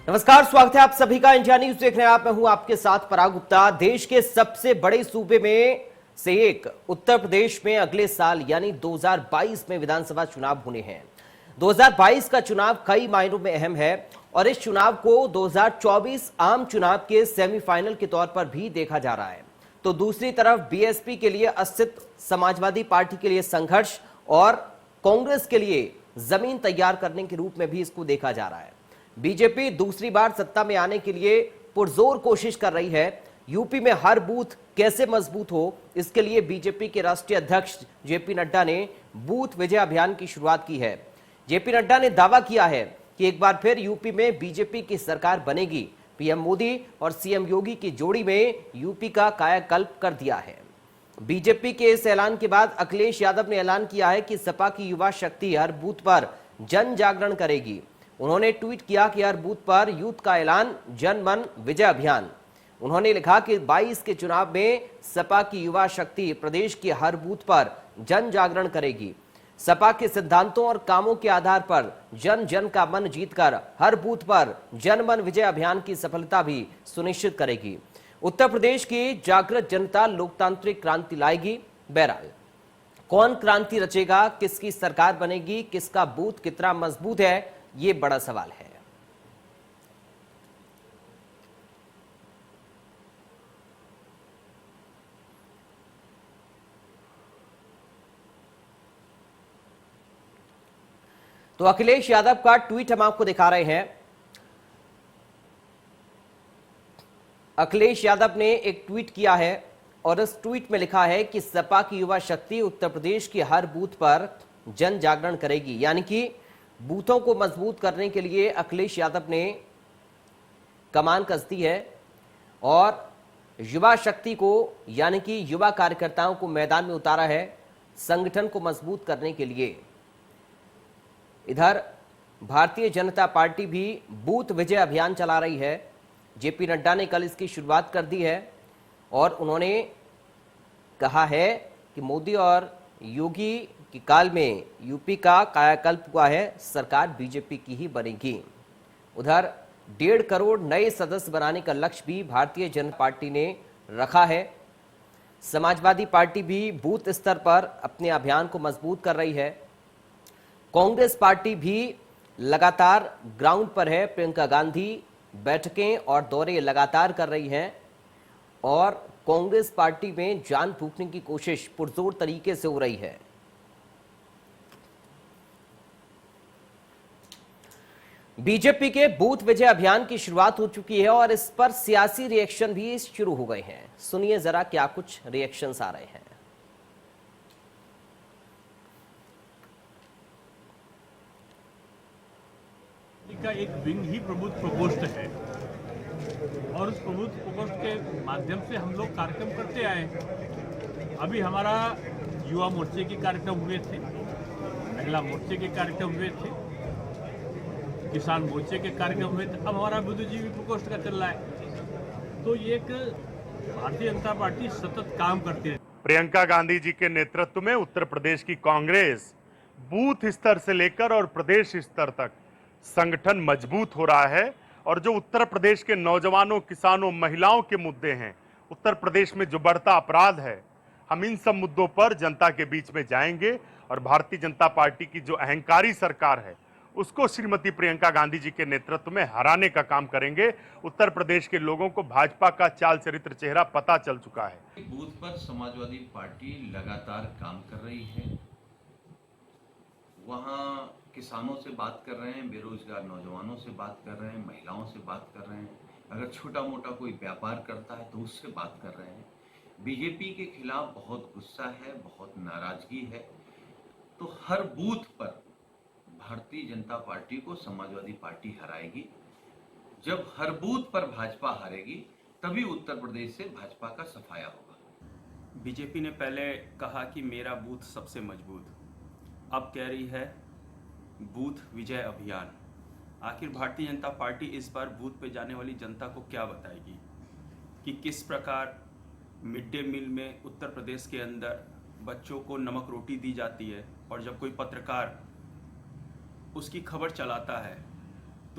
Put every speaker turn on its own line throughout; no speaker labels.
नमस्कार, स्वागत है आप सभी का इंडिया न्यूज देख रहे हैं आप। मैं हूं आपके साथ पराग गुप्ता। देश के सबसे बड़े सूबे में से एक उत्तर प्रदेश में अगले साल यानी 2022 में विधानसभा चुनाव होने हैं। 2022 का चुनाव कई मायनों में अहम है और इस चुनाव को 2024 आम चुनाव के सेमीफाइनल के तौर पर भी देखा जा रहा है। तो दूसरी तरफ बीएसपी के लिए अस्तित्व, समाजवादी पार्टी के लिए संघर्ष और कांग्रेस के लिए जमीन तैयार करने के रूप में भी इसको देखा जा रहा है। बीजेपी दूसरी बार सत्ता में आने के लिए पुरजोर कोशिश कर रही है। यूपी में हर बूथ कैसे मजबूत हो, इसके लिए बीजेपी के राष्ट्रीय अध्यक्ष जेपी नड्डा ने बूथ विजय अभियान की शुरुआत की है। जेपी नड्डा ने दावा किया है कि एक बार फिर यूपी में बीजेपी की सरकार बनेगी। पीएम मोदी और सीएम योगी की जोड़ी में यूपी का कायाकल्प कर दिया है। बीजेपी के इस ऐलान के बाद अखिलेश यादव ने ऐलान किया है कि सपा की युवा शक्ति हर बूथ पर जन जागरण करेगी। उन्होंने ट्वीट किया कि हर बूथ पर यूथ का ऐलान, जन मन विजय अभियान। उन्होंने लिखा कि 22 के चुनाव में सपा की युवा शक्ति प्रदेश के हर बूथ पर जन जागरण करेगी। सपा के सिद्धांतों और कामों के आधार पर जन जन का मन जीतकर हर बूथ पर जन मन विजय अभियान की सफलता भी सुनिश्चित करेगी। उत्तर प्रदेश की जागृत जनता लोकतांत्रिक क्रांति लाएगी। बहरहाल कौन क्रांति रचेगा, किसकी सरकार बनेगी, किसका बूथ कितना मजबूत है, ये बड़ा सवाल है। तो अखिलेश यादव का ट्वीट हम आपको दिखा रहे हैं। अखिलेश यादव ने एक ट्वीट किया है और इस ट्वीट में लिखा है कि सपा की युवा शक्ति उत्तर प्रदेश के हर बूथ पर जन जागरण करेगी। यानी कि बूथों को मजबूत करने के लिए अखिलेश यादव ने कमान कस दी है और युवा शक्ति को यानी कि युवा कार्यकर्ताओं को मैदान में उतारा है संगठन को मजबूत करने के लिए। इधर भारतीय जनता पार्टी भी बूथ विजय अभियान चला रही है। जेपी नड्डा ने कल इसकी शुरुआत कर दी है और उन्होंने कहा है कि मोदी और योगी के काल में यूपी का कायाकल्प हुआ है, सरकार बीजेपी की ही बनेगी। उधर 1.5 करोड़ नए सदस्य बनाने का लक्ष्य भी भारतीय जनता पार्टी ने रखा है। समाजवादी पार्टी भी बूथ स्तर पर अपने अभियान को मजबूत कर रही है। कांग्रेस पार्टी भी लगातार ग्राउंड पर है। प्रियंका गांधी बैठकें और दौरे लगातार कर रही हैं और कांग्रेस पार्टी में जान फूंकने की कोशिश पुरजोर तरीके से हो रही है। बीजेपी के बूथ विजय अभियान की शुरुआत हो चुकी है और इस पर सियासी रिएक्शन भी शुरू हो गए हैं। सुनिए जरा क्या कुछ रिएक्शंस आ रहे हैं।
का एक विंग ही प्रबुद्ध प्रकोष्ठ है और उस प्रबुद्ध प्रकोष्ठ के माध्यम से हम लोग कार्यक्रम करते आए। अभी हमारा युवा मोर्चे के कार्यक्रम हुए थे, महिला मोर्चे के कार्यक्रम हुए थे, किसान मोर्चे के कार्यक्रम हुए थे। अब हमारा बुद्धिजीवी प्रकोष्ठ का चल रहा है। तो ये एक भारतीय जनता पार्टी सतत काम करती है।
प्रियंका गांधी जी के नेतृत्व में उत्तर प्रदेश की कांग्रेस बूथ स्तर से लेकर और प्रदेश स्तर तक संगठन मजबूत हो रहा है और जो उत्तर प्रदेश के नौजवानों, किसानों, महिलाओं के मुद्दे हैं, उत्तर प्रदेश में जो बढ़ता अपराध है, हम इन सब मुद्दों पर जनता के बीच में जाएंगे और भारतीय जनता पार्टी की जो अहंकारी सरकार है उसको श्रीमती प्रियंका गांधी जी के नेतृत्व में हराने का काम करेंगे। उत्तर प्रदेश के लोगों को भाजपा का चाल चरित्र चेहरा पता चल चुका है।
बूथ पर समाजवादी पार्टी लगातार काम कर रही है। वहाँ किसानों से बात कर रहे हैं, बेरोजगार नौजवानों से बात कर रहे हैं, महिलाओं से बात कर रहे हैं। अगर छोटा मोटा कोई व्यापार करता है तो उससे बात कर रहे हैं। बीजेपी के खिलाफ बहुत गुस्सा है, बहुत नाराजगी है। तो हर बूथ पर भारतीय जनता पार्टी को समाजवादी पार्टी हराएगी। जब हर बूथ पर भाजपा हारेगी तभी उत्तर प्रदेश से भाजपा का सफाया होगा।
बीजेपी ने पहले कहा कि मेरा बूथ सबसे मजबूत, अब कह रही है बूथ विजय अभियान। आखिर भारतीय जनता पार्टी इस बार बूथ पे जाने वाली जनता को क्या बताएगी कि किस प्रकार मिड डे मील में उत्तर प्रदेश के अंदर बच्चों को नमक रोटी दी जाती है और जब कोई पत्रकार उसकी खबर चलाता है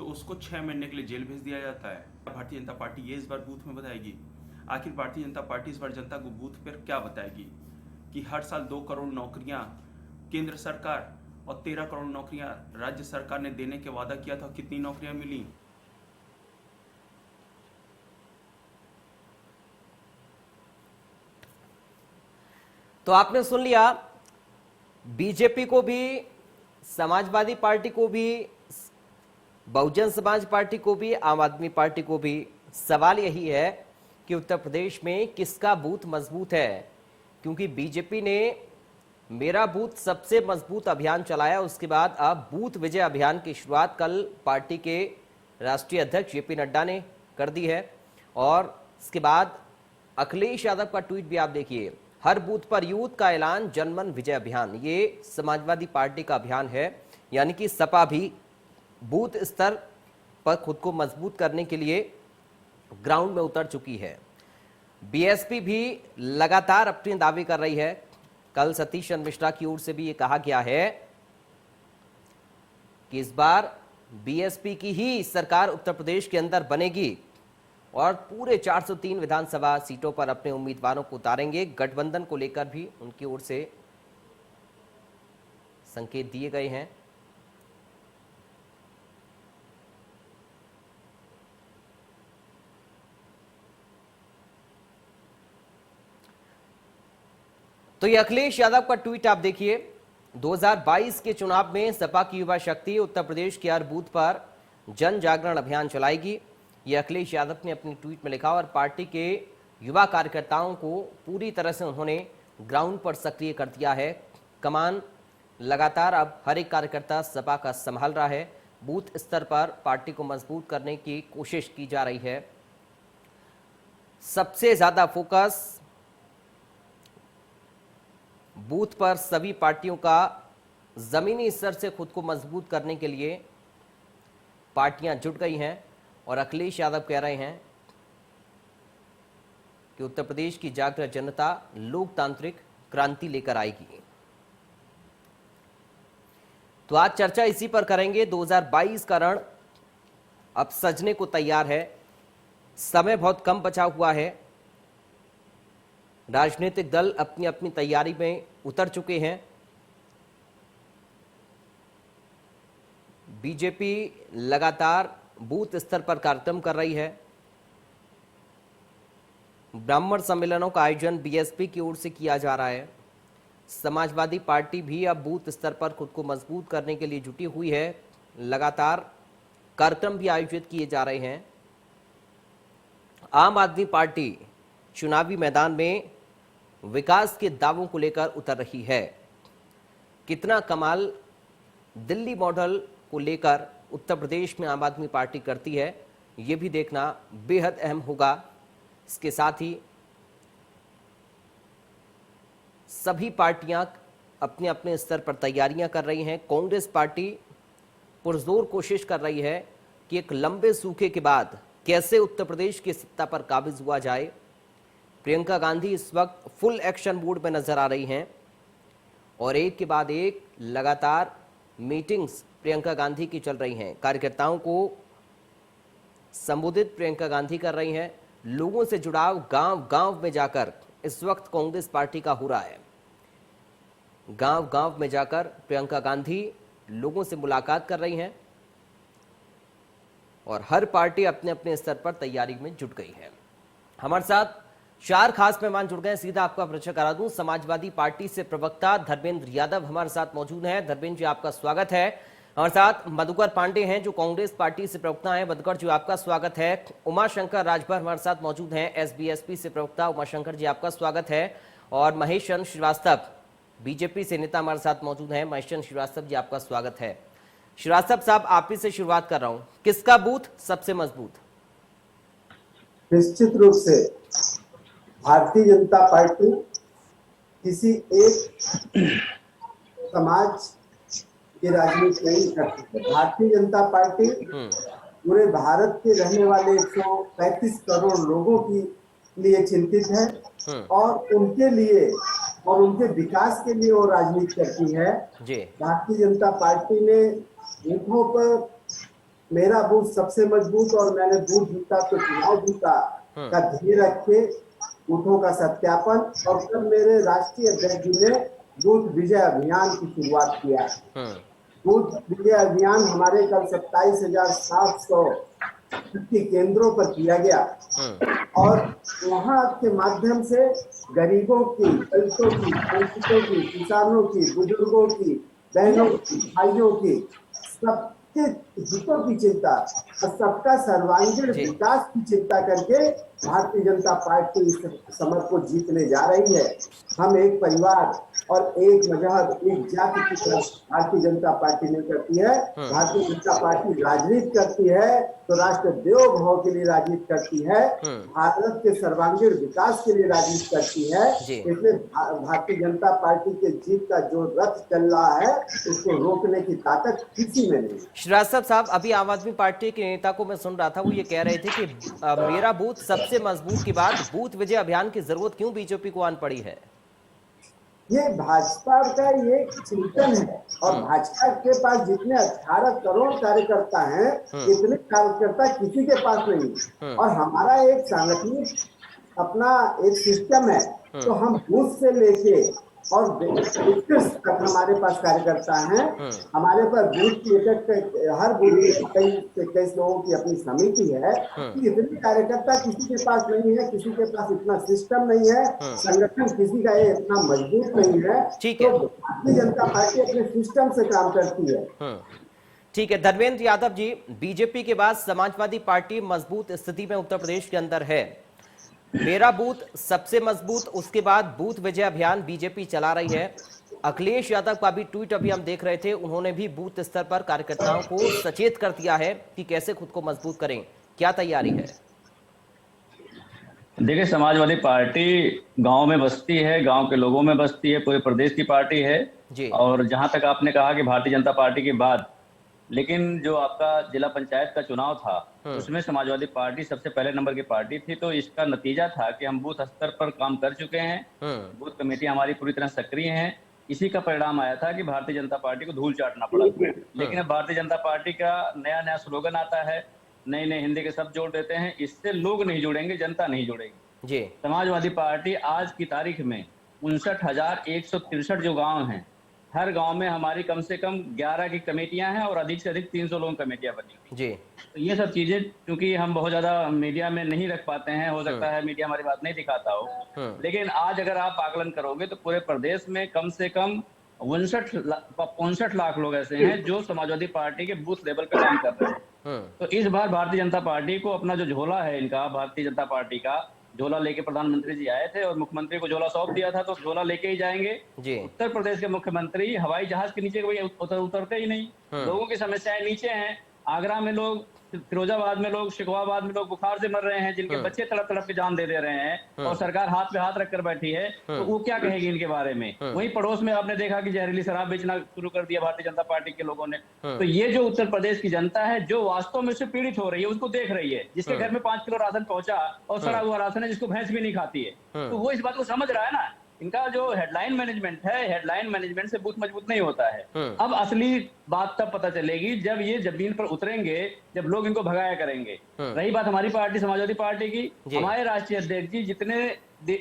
तो उसको 6 महीने के लिए जेल भेज दिया जाता है। भारतीय जनता पार्टी ये इस बार बूथ में बताएगी? आखिर भारतीय जनता पार्टी इस बार जनता को बूथ पर क्या बताएगी कि हर साल 2 करोड़ नौकरियां केंद्र सरकार और 13 करोड़ नौकरियां राज्य सरकार ने देने के वादा किया था, कितनी नौकरियां मिली?
तो आपने सुन लिया, बीजेपी को भी, समाजवादी पार्टी को भी, बहुजन समाज पार्टी को भी, आम आदमी पार्टी को भी सवाल यही है कि उत्तर प्रदेश में किसका बूथ मजबूत है। क्योंकि बीजेपी ने मेरा बूथ सबसे मजबूत अभियान चलाया, उसके बाद अब बूथ विजय अभियान की शुरुआत कल पार्टी के राष्ट्रीय अध्यक्ष जेपी नड्डा ने कर दी है। और इसके बाद अखिलेश यादव का ट्वीट भी आप देखिए, हर बूथ पर यूथ का ऐलान, जनमन विजय अभियान। ये समाजवादी पार्टी का अभियान है, यानी कि सपा भी बूथ स्तर पर खुद को मजबूत करने के लिए ग्राउंड में उतर चुकी है। बीएसपी भी लगातार अपने दावे कर रही है। कल सतीश चंद्र मिश्रा की ओर से भी ये कहा गया है कि इस बार बीएसपी की ही सरकार उत्तर प्रदेश के अंदर बनेगी और पूरे 403 विधानसभा सीटों पर अपने उम्मीदवारों को उतारेंगे। गठबंधन को लेकर भी उनकी ओर से संकेत दिए गए हैं। तो ये अखिलेश यादव का ट्वीट आप देखिए, 2022 के चुनाव में सपा की युवा शक्ति उत्तर प्रदेश के हर बूथ पर जन जागरण अभियान चलाएगी। ये अखिलेश यादव ने अपने ट्वीट में लिखा और पार्टी के युवा कार्यकर्ताओं को पूरी तरह से उन्होंने ग्राउंड पर सक्रिय कर दिया है। कमान लगातार अब हर एक कार्यकर्ता सपा का संभाल रहा है। बूथ स्तर पर पार्टी को मजबूत करने की कोशिश की जा रही है। सबसे ज्यादा फोकस बूथ पर सभी पार्टियों का जमीनी स्तर से खुद को मजबूत करने के लिए पार्टियां जुट गई हैं। और अखिलेश यादव कह रहे हैं कि उत्तर प्रदेश की जागृत जनता लोकतांत्रिक क्रांति लेकर आएगी। तो आज चर्चा इसी पर करेंगे। 2022 का रण अब सजने को तैयार है, समय बहुत कम बचा हुआ है। राजनीतिक दल अपनी अपनी तैयारी में उतर चुके हैं। बीजेपी लगातार बूथ स्तर पर कार्यक्रम कर रही है। ब्राह्मण सम्मेलनों का आयोजन बीएसपी की ओर से किया जा रहा है। समाजवादी पार्टी भी अब बूथ स्तर पर खुद को मजबूत करने के लिए जुटी हुई है। लगातार कार्यक्रम भी आयोजित किए जा रहे हैं। आम आदमी पार्टी चुनावी मैदान में विकास के दावों को लेकर उतर रही है। कितना कमाल दिल्ली मॉडल को लेकर उत्तर प्रदेश में आम आदमी पार्टी करती है, ये भी देखना बेहद अहम होगा। इसके साथ ही सभी पार्टियां अपने अपने स्तर पर तैयारियां कर रही हैं। कांग्रेस पार्टी पुरजोर कोशिश कर रही है कि एक लंबे सूखे के बाद कैसे उत्तर प्रदेश की सत्ता पर काबिज हुआ जाए। प्रियंका गांधी इस वक्त फुल एक्शन मोड में नजर आ रही हैं और एक के बाद एक लगातार मीटिंग्स प्रियंका गांधी की चल रही हैं। कार्यकर्ताओं को संबोधित प्रियंका गांधी कर रही हैं। लोगों से जुड़ाव गांव गांव में जाकर इस वक्त कांग्रेस पार्टी का हो रहा है। गांव गांव में जाकर प्रियंका गांधी लोगों से मुलाकात कर रही हैं और हर पार्टी अपने अपने स्तर पर तैयारी में जुट गई है। हमारे साथ 4 खास मेहमान जुड़ गए। सीधा आपका परिचय करा दूं। समाजवादी पार्टी से प्रवक्ता धर्मेंद्र यादव हमारे साथ मौजूद हैं। धर्मेंद्र जी, आपका स्वागत है। हमारे साथ मधुकर पांडे हैं जो कांग्रेस पार्टी से प्रवक्ता हैं। मधुकर जी, आपका स्वागत है। उमाशंकर राजभर हमारे साथ मौजूद हैं, एसबीएसपी से प्रवक्ता। उमाशंकर जी, आपका स्वागत है। और महेश चंद्र श्रीवास्तव बीजेपी से नेता हमारे साथ मौजूद हैं। महेश चंद्र श्रीवास्तव जी, आपका स्वागत है। श्रीवास्तव साहब, आप ही से शुरुआत कर रहा हूं, किसका बूथ सबसे मजबूत?
निश्चित रूप से भारतीय जनता पार्टी किसी एक समाज की राजनीति नहीं करती है। भारतीय जनता पार्टी पूरे भारत के रहने वाले 135 करोड़ लोगों की लिए चिंतित है और उनके लिए और उनके विकास के लिए वो राजनीति करती है। भारतीय जनता पार्टी ने बूथों पर मेरा बूथ सबसे मजबूत और मैंने बूथ जीता तो चुनाव जीता का ध्येय रखे बूथों का सत्यापन, और कल मेरे राष्ट्रीय अध्यक्ष जी ने बूथ विजय अभियान की शुरुआत किया। बूथ विजय अभियान हमारे कल 27,700 केंद्रों पर किया गया और वहां के माध्यम से गरीबों की, दलितों की, वंचितों की, किसानों की, बुजुर्गों की, बहनों की, भाइयों की, सबके हितों की चिंता और सबका सर्वांगीण विकास की चिंता करके भारतीय जनता पार्टी इस समर को जीतने जा रही है। हम एक परिवार और एक मजहब, एक जाति की तरफ भारतीय जनता पार्टी नहीं करती है। भारतीय जनता पार्टी राजनीति करती है तो राष्ट्र देव भाव के लिए राजनीति करती है, भारत के सर्वांगीण विकास के लिए राजनीति करती है। इसलिए भारतीय जनता पार्टी के जीत का जो रथ चल रहा है उसको रोकने की ताकत किसी में नहीं।
श्रीवास्तव साहब, अभी आम आदमी पार्टी के नेता को मैं सुन रहा था, वो ये कह रहे थे कि मेरा बूथ सबसे मजबूत के बाद बूथ विजय अभियान की जरूरत क्यों बीजेपी को आन पड़ी है?
ये भाजपा का ये चिंतन है और भाजपा के पास जितने 18 करोड़ कार्यकर्ता हैं, इतने कार्यकर्ता किसी के पास नहीं। और हमारा एक सांगठनिक अपना एक सिस्टम है, तो हम बूथ से लेके और तक हमारे पास कार्यकर्ता हैं। हमारे पास बूथ की हर बूथ की 21 लोगों की अपनी समिति है कि इतने कार्यकर्ता किसी के पास नहीं है, किसी के पास इतना सिस्टम नहीं है, संगठन किसी का ये इतना मजबूत नहीं है। तो भारतीय जनता पार्टी अपने सिस्टम से काम करती है।
ठीक है, धर्मेंद्र यादव जी, बीजेपी के बाद समाजवादी पार्टी मजबूत स्थिति में उत्तर प्रदेश के अंदर है। मेरा बूथ सबसे मजबूत, उसके बाद बूथ विजय अभियान बीजेपी चला रही है। अखिलेश यादव का भी ट्वीट अभी हम देख रहे थे, उन्होंने भी बूथ स्तर पर कार्यकर्ताओं को सचेत कर दिया है कि कैसे खुद को मजबूत करें। क्या तैयारी है?
देखिए, समाजवादी पार्टी गांव में बसती है, गांव के लोगों में बसती है, पूरे प्रदेश की पार्टी है
जी।
और जहां तक आपने कहा कि भारतीय जनता पार्टी के बाद, लेकिन जो आपका जिला पंचायत का चुनाव था उसमें समाजवादी पार्टी सबसे पहले नंबर की पार्टी थी। तो इसका नतीजा था कि हम बूथ स्तर पर काम कर चुके हैं, बूथ कमेटियां हमारी पूरी तरह सक्रिय हैं। इसी का परिणाम आया था कि भारतीय जनता पार्टी को धूल चाटना पड़ा। लेकिन अब भारतीय जनता पार्टी का नया नया स्लोगन आता है, नए नए हिंदी के शब्द जोड़ देते हैं। इससे लोग नहीं जुड़ेंगे, जनता नहीं जुड़ेगी जी। समाजवादी पार्टी आज की तारीख में 59,163 जो गाँव हैं, हर गांव में हमारी कम से कम 11 की कमेटियां हैं और अधिक से अधिक 300 लोगों कमेटियां बनी जी। तो ये सब चीजें क्योंकि हम बहुत ज्यादा मीडिया में नहीं रख पाते हैं, हो सकता है मीडिया हमारी बात नहीं दिखाता हो, लेकिन आज अगर आप आकलन करोगे तो पूरे प्रदेश में कम से कम 59 लाख लोग ऐसे हैं जो समाजवादी पार्टी के बूथ लेवल पे काम कर रहे हैं। तो इस बार भारतीय जनता पार्टी को अपना जो झोला है, इनका भारतीय जनता पार्टी का झोला लेके प्रधानमंत्री जी आए थे और मुख्यमंत्री को झोला सौंप दिया था, तो झोला लेके ही जाएंगे जी। उत्तर प्रदेश के मुख्यमंत्री हवाई जहाज के नीचे उतरते ही नहीं। लोगों की समस्याएं नीचे हैं। आगरा में लोग, फिरोजाबाद में लोग, शिकवाबाद में लोग बुखार से मर रहे हैं, जिनके बच्चे तड़प तड़प के जान दे रहे हैं और सरकार हाथ पे हाथ रखकर बैठी है। तो वो क्या कहेगी इनके बारे में? वहीं पड़ोस में आपने देखा कि जहरीली शराब बेचना शुरू कर दिया भारतीय जनता पार्टी के लोगों ने। तो ये जो उत्तर प्रदेश की जनता है, जो वास्तव में से पीड़ित हो रही है, उसको देख रही है। जिसके घर में 5 किलो राशन पहुंचा और सड़ा हुआ राशन है, जिसको भैंस भी नहीं खाती है, तो वो इस बात को समझ रहा है ना। इनका जो हेडलाइन मैनेजमेंट है, हेडलाइन मैनेजमेंट से बूथ मजबूत नहीं होता है। अब असली बात तब पता चलेगी जब ये जमीन पर उतरेंगे, जब लोग इनको भगाया करेंगे। रही बात हमारी पार्टी समाजवादी पार्टी की, हमारे राष्ट्रीय अध्यक्ष जी जितने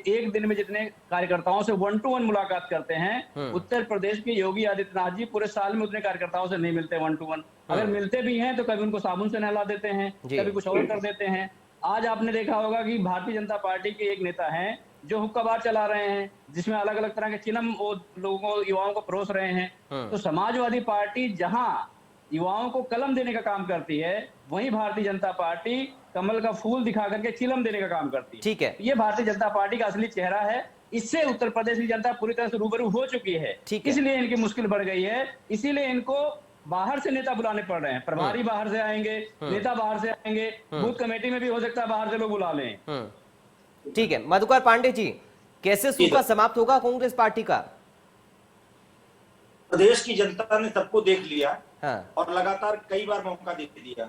एक दिन में जितने कार्यकर्ताओं से 1-to-1 मुलाकात करते हैं, उत्तर प्रदेश के योगी आदित्यनाथ जी पूरे साल में उतने कार्यकर्ताओं से नहीं मिलते 1-to-1। अगर मिलते भी हैं तो कभी उनको साबुन से नहला देते हैं, कभी कुछ और कर देते हैं। आज आपने देखा होगा कि भारतीय जनता पार्टी के एक नेता हैं जो हुक्का बार चला रहे हैं, जिसमें अलग अलग तरह के चिन्ह वो लोगों को, युवाओं को परोस रहे हैं। तो समाजवादी पार्टी जहां युवाओं को कलम देने का काम करती है, वहीं भारतीय जनता पार्टी कमल का फूल दिखा करके चिलम देने का काम करती है।
ठीक है,
ये भारतीय जनता पार्टी का असली चेहरा है। इससे उत्तर प्रदेश की जनता पूरी तरह से रूबरू हो चुकी है। इसलिए इनकी मुश्किल बढ़ गई है, इसीलिए इनको बाहर से नेता बुलाने पड़ रहे हैं। प्रभारी बाहर से आएंगे, नेता बाहर से आएंगे, बूथ कमेटी में भी हो सकता है बाहर से लोग बुला लें।
ठीक है, मधुकर पांडे जी, कैसे सूखा समाप्त होगा कांग्रेस पार्टी का?
प्रदेश की जनता ने सबको देख लिया और लगातार कई बार मौका दे दिया।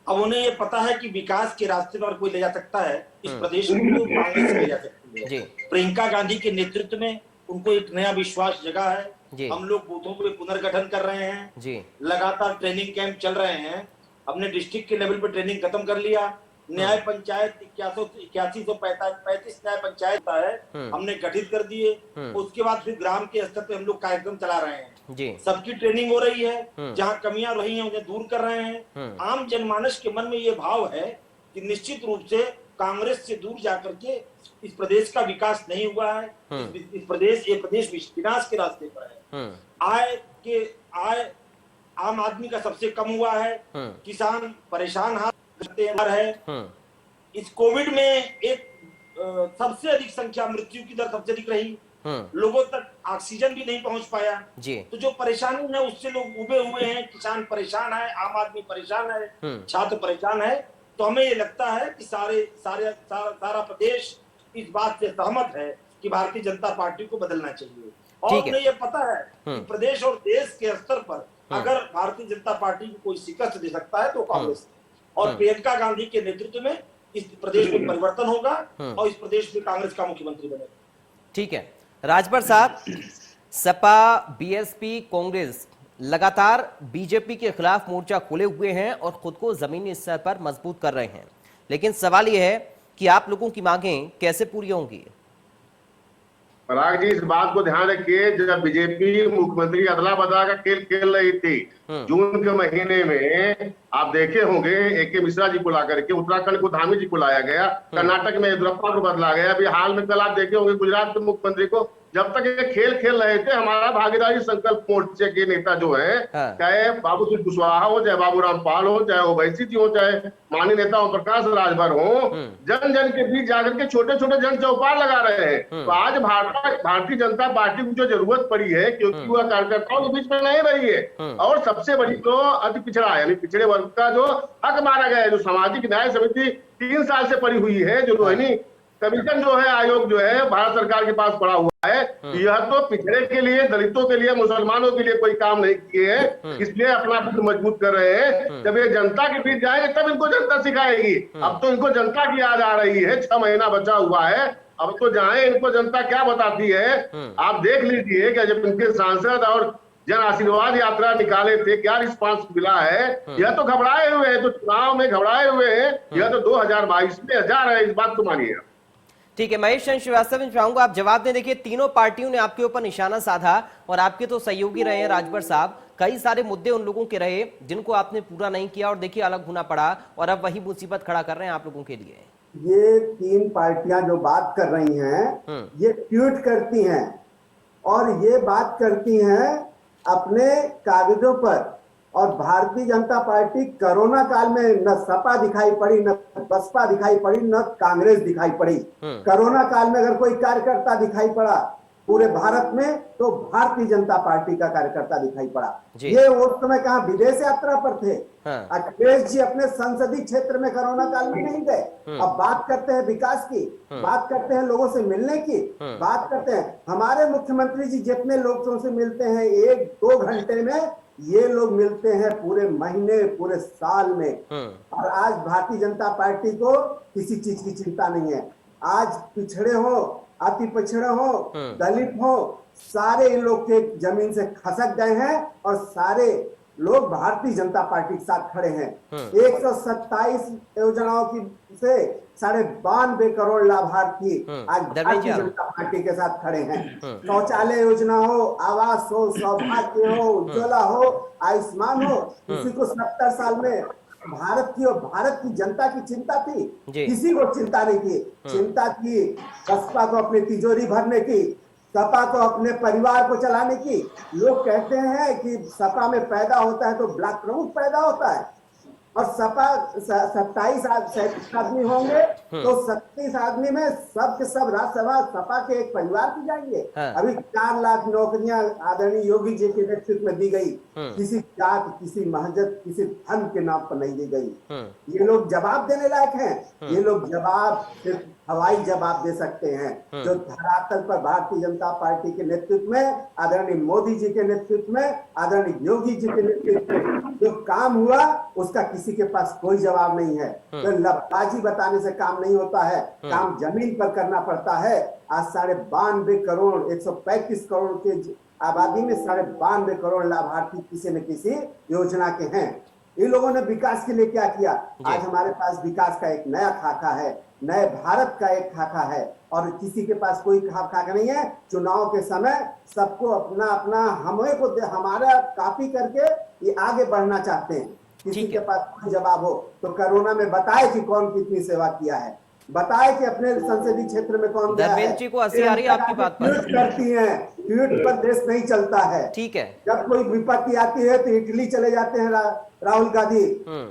अब उन्हें ये पता है कि विकास के रास्ते पर कोई ले जा सकता है, इस प्रदेश को कांग्रेस ले जा सकती है। प्रियंका गांधी के नेतृत्व में उनको एक नया विश्वास जगा है। हम लोग बूथों के पुनर्गठन कर रहे हैं, लगातार ट्रेनिंग कैंप चल रहे हैं। हमने डिस्ट्रिक्ट के लेवल पे ट्रेनिंग खत्म कर लिया। न्याय पंचायत 8135 न्याय पंचायत है, हमने गठित कर दिए। उसके बाद फिर ग्राम के स्तर पे हम लोग कार्यक्रम चला रहे हैं। सबकी ट्रेनिंग हो रही है, जहाँ कमियां रही हैं उन्हें दूर कर रहे हैं। आम जनमानस के मन में ये भाव है कि निश्चित रूप से कांग्रेस से दूर जाकर के इस प्रदेश का विकास नहीं हुआ है। ये प्रदेश विनाश के रास्ते पर है। आय आम आदमी का सबसे कम हुआ है। किसान परेशान है। इस कोविड में एक सबसे अधिक संख्या, मृत्यु की दर सबसे अधिक रही। लोगों तक ऑक्सीजन भी नहीं पहुंच पाया। तो जो परेशानी है उससे लोग उबे हुए हैं। किसान परेशान है, आम आदमी परेशान है, छात्र परेशाान है। तो हमें ये लगता है कि सारा प्रदेश इस बात से सहमत है कि भारतीय जनता पार्टी को बदलना चाहिए। और उन्हें ये पता है कि प्रदेश और देश के स्तर पर अगर भारतीय जनता पार्टी को कोई शिकस्त दे सकता है तो कांग्रेस। और प्रियंका गांधी के नेतृत्व में इस प्रदेश में परिवर्तन होगा और इस प्रदेश में कांग्रेस का मुख्यमंत्री बनेगा।
ठीक है राजभर साहब, सपा, बीएसपी, कांग्रेस लगातार बीजेपी के खिलाफ मोर्चा खोले हुए हैं और खुद को जमीनी स्तर पर मजबूत कर रहे हैं, लेकिन सवाल यह है कि आप लोगों की मांगें कैसे पूरी होंगी?
पराग जी, इस बात को ध्यान रखिए, जब बीजेपी मुख्यमंत्री अदला बदला का खेल खेल रही थी जून के महीने में, आप देखे होंगे AK मिश्रा जी को ला करके उत्तराखंड को धामी जी को लाया गया, कर्नाटक में येदियुरप्पा को बदला गया। अभी हाल में कल आप देखे होंगे गुजरात के मुख्यमंत्री को। जब तक ये खेल खेल रहे थे, हमारा भागीदारी संकल्प मोर्चे के नेता जो है, चाहे बाबू सिंह कुशवाहा हो, चाहे बाबू रामपाल हो, चाहे ओवैसी जी हो, चाहे माननीय नेता ओम प्रकाश राजभर हो, जन जन के बीच जाकर के छोटे छोटे जन चौपाल लगा रहे हैं। तो आज भारतीय जनता पार्टी को जो जरूरत पड़ी है, क्योंकि वह कार्यकर्ताओं के बीच में नहीं रही है, और सबसे बड़ी तो अति पिछड़ा है, यानी पिछड़े वर्ग का जो हक माना गया है, जो सामाजिक न्याय समिति 3 साल से पड़ी हुई है, जो रोहिणी कमीशन जो है, आयोग जो है भारत सरकार के पास पड़ा हुआ है, यह तो पिछड़े के लिए, दलितों के लिए, मुसलमानों के लिए कोई काम नहीं किए हैं, इसलिए अपना खुद मजबूत कर रहे हैं। जब ये जनता के बीच जाएंगे तब इनको जनता सिखाएगी। अब तो इनको जनता की याद आ रही है, 6 महीना बचा हुआ है, अब तो जाए, इनको जनता क्या बताती है। आप देख लीजिए कि जब इनके सांसद और जन आशीर्वाद यात्रा निकाले थे, क्या रिस्पांस मिला है। यह तो घबराए हुए हैं, तो चुनाव में घबराए हुए हैं। यह तो 2022 में हजार है, इस बात को मानिए।
ठीक है महेश चंद्र श्रीवास्तव, मैं चाहूंगा आप जवाब दें। देखिए तीनों पार्टियों ने आपके ऊपर निशाना साधा और आपके तो सहयोगी रहे हैं राजभर साहब। कई सारे मुद्दे उन लोगों के रहे जिनको आपने पूरा नहीं किया और देखिए अलग होना पड़ा, और अब वही मुसीबत खड़ा कर रहे हैं आप लोगों के लिए।
ये 3 पार्टियां जो बात कर रही हैं, ये ट्वीट करती हैं और ये बात करती हैं अपने कागजों पर। और भारतीय जनता पार्टी कोरोना काल में न सपा दिखाई पड़ी, न बसपा दिखाई पड़ी, न कांग्रेस दिखाई पड़ी। कोरोना काल में अगर कोई कार्यकर्ता दिखाई पड़ा पूरे भारत में तो भारतीय जनता पार्टी का कार्यकर्ता दिखाई पड़ा। ये उस समय कहाँ विदेश यात्रा पर थे। अखिलेश जी अपने संसदीय क्षेत्र में कोरोना काल में नहीं गए। अब बात करते हैं विकास की, बात करते हैं लोगों से मिलने की, बात करते हैं। हमारे मुख्यमंत्री जी जितने लोगों से मिलते हैं 1-2 घंटे में, ये लोग मिलते हैं पूरे महीने, पूरे साल में। और आज भारतीय जनता पार्टी को किसी चीज की चिंता नहीं है। आज पिछड़े हो, अति पिछड़े हो, दलित हो, सारे इन लोग के जमीन से खसक गए हैं और सारे लोग भारतीय जनता पार्टी के साथ खड़े हैं। 127 योजनाओं की से 92.5 करोड़ लाभार्थी आज भारतीय जनता पार्टी के साथ खड़े हैं। शौचालय योजना हो, आवास हो, सौभाग्य हो, उज्ज्वला हो, आयुष्मान हो, किसी को 70 साल में भारत की जनता की चिंता थी, किसी को चिंता नहीं थी। चिंता थी बसपा को अपनी तिजोरी भरने की, सपा को अपने परिवार को चलाने की। लोग कहते हैं कि सपा में पैदा होता है तो ब्लॉक प्रमुख पैदा होता है, और सपा 27 आदमी होंगे तो 37 आदमी में सब के सब राज्यसभा सपा के एक परिवार की जाएंगे। अभी 4 लाख नौकरियां आदरणीय योगी जी के नेतृत्व में दी गई, किसी जात, किसी महजत, किसी धर्म के नाम पर नहीं दी गई। ये लोग जवाब देने लायक हैं। ये लोग जवाब सिर्फ हवाई जवाब दे सकते हैं। जो धरातल पर भारतीय जनता पार्टी के नेतृत्व में, आदरणीय मोदी जी के नेतृत्व में, आदरणीय योगी जी के नेतृत्व में जो काम हुआ उसका किसी के पास कोई जवाब नहीं है। तो लफाजी बताने से काम नहीं होता है, काम जमीन पर करना पड़ता है। आज 92.5 करोड़ 135 करोड़ के आबादी में 92.5 करोड़ लाभार्थी किसी न किसी योजना के हैं। इन लोगों ने विकास के लिए क्या किया? आज हमारे पास विकास का एक नया खाका है, नए भारत का एक खाका है, और किसी के पास कोई खाका नहीं है। चुनाव के समय सबको अपना अपना हमारा कॉपी करके ये आगे बढ़ना चाहते हैं। किसी के पास कोई जवाब हो तो कोरोना में बताए कि कौन कितनी सेवा किया है, बताए कि अपने संसदीय क्षेत्र में कौन गया है।
जी को हंसी आ रही है आपकी बात पर।
ट्वीट करती हैं, ट्वीट पर देश नहीं चलता है।
ठीक है,
जब कोई विपत्ति आती है तो इटली चले जाते हैं राहुल गांधी।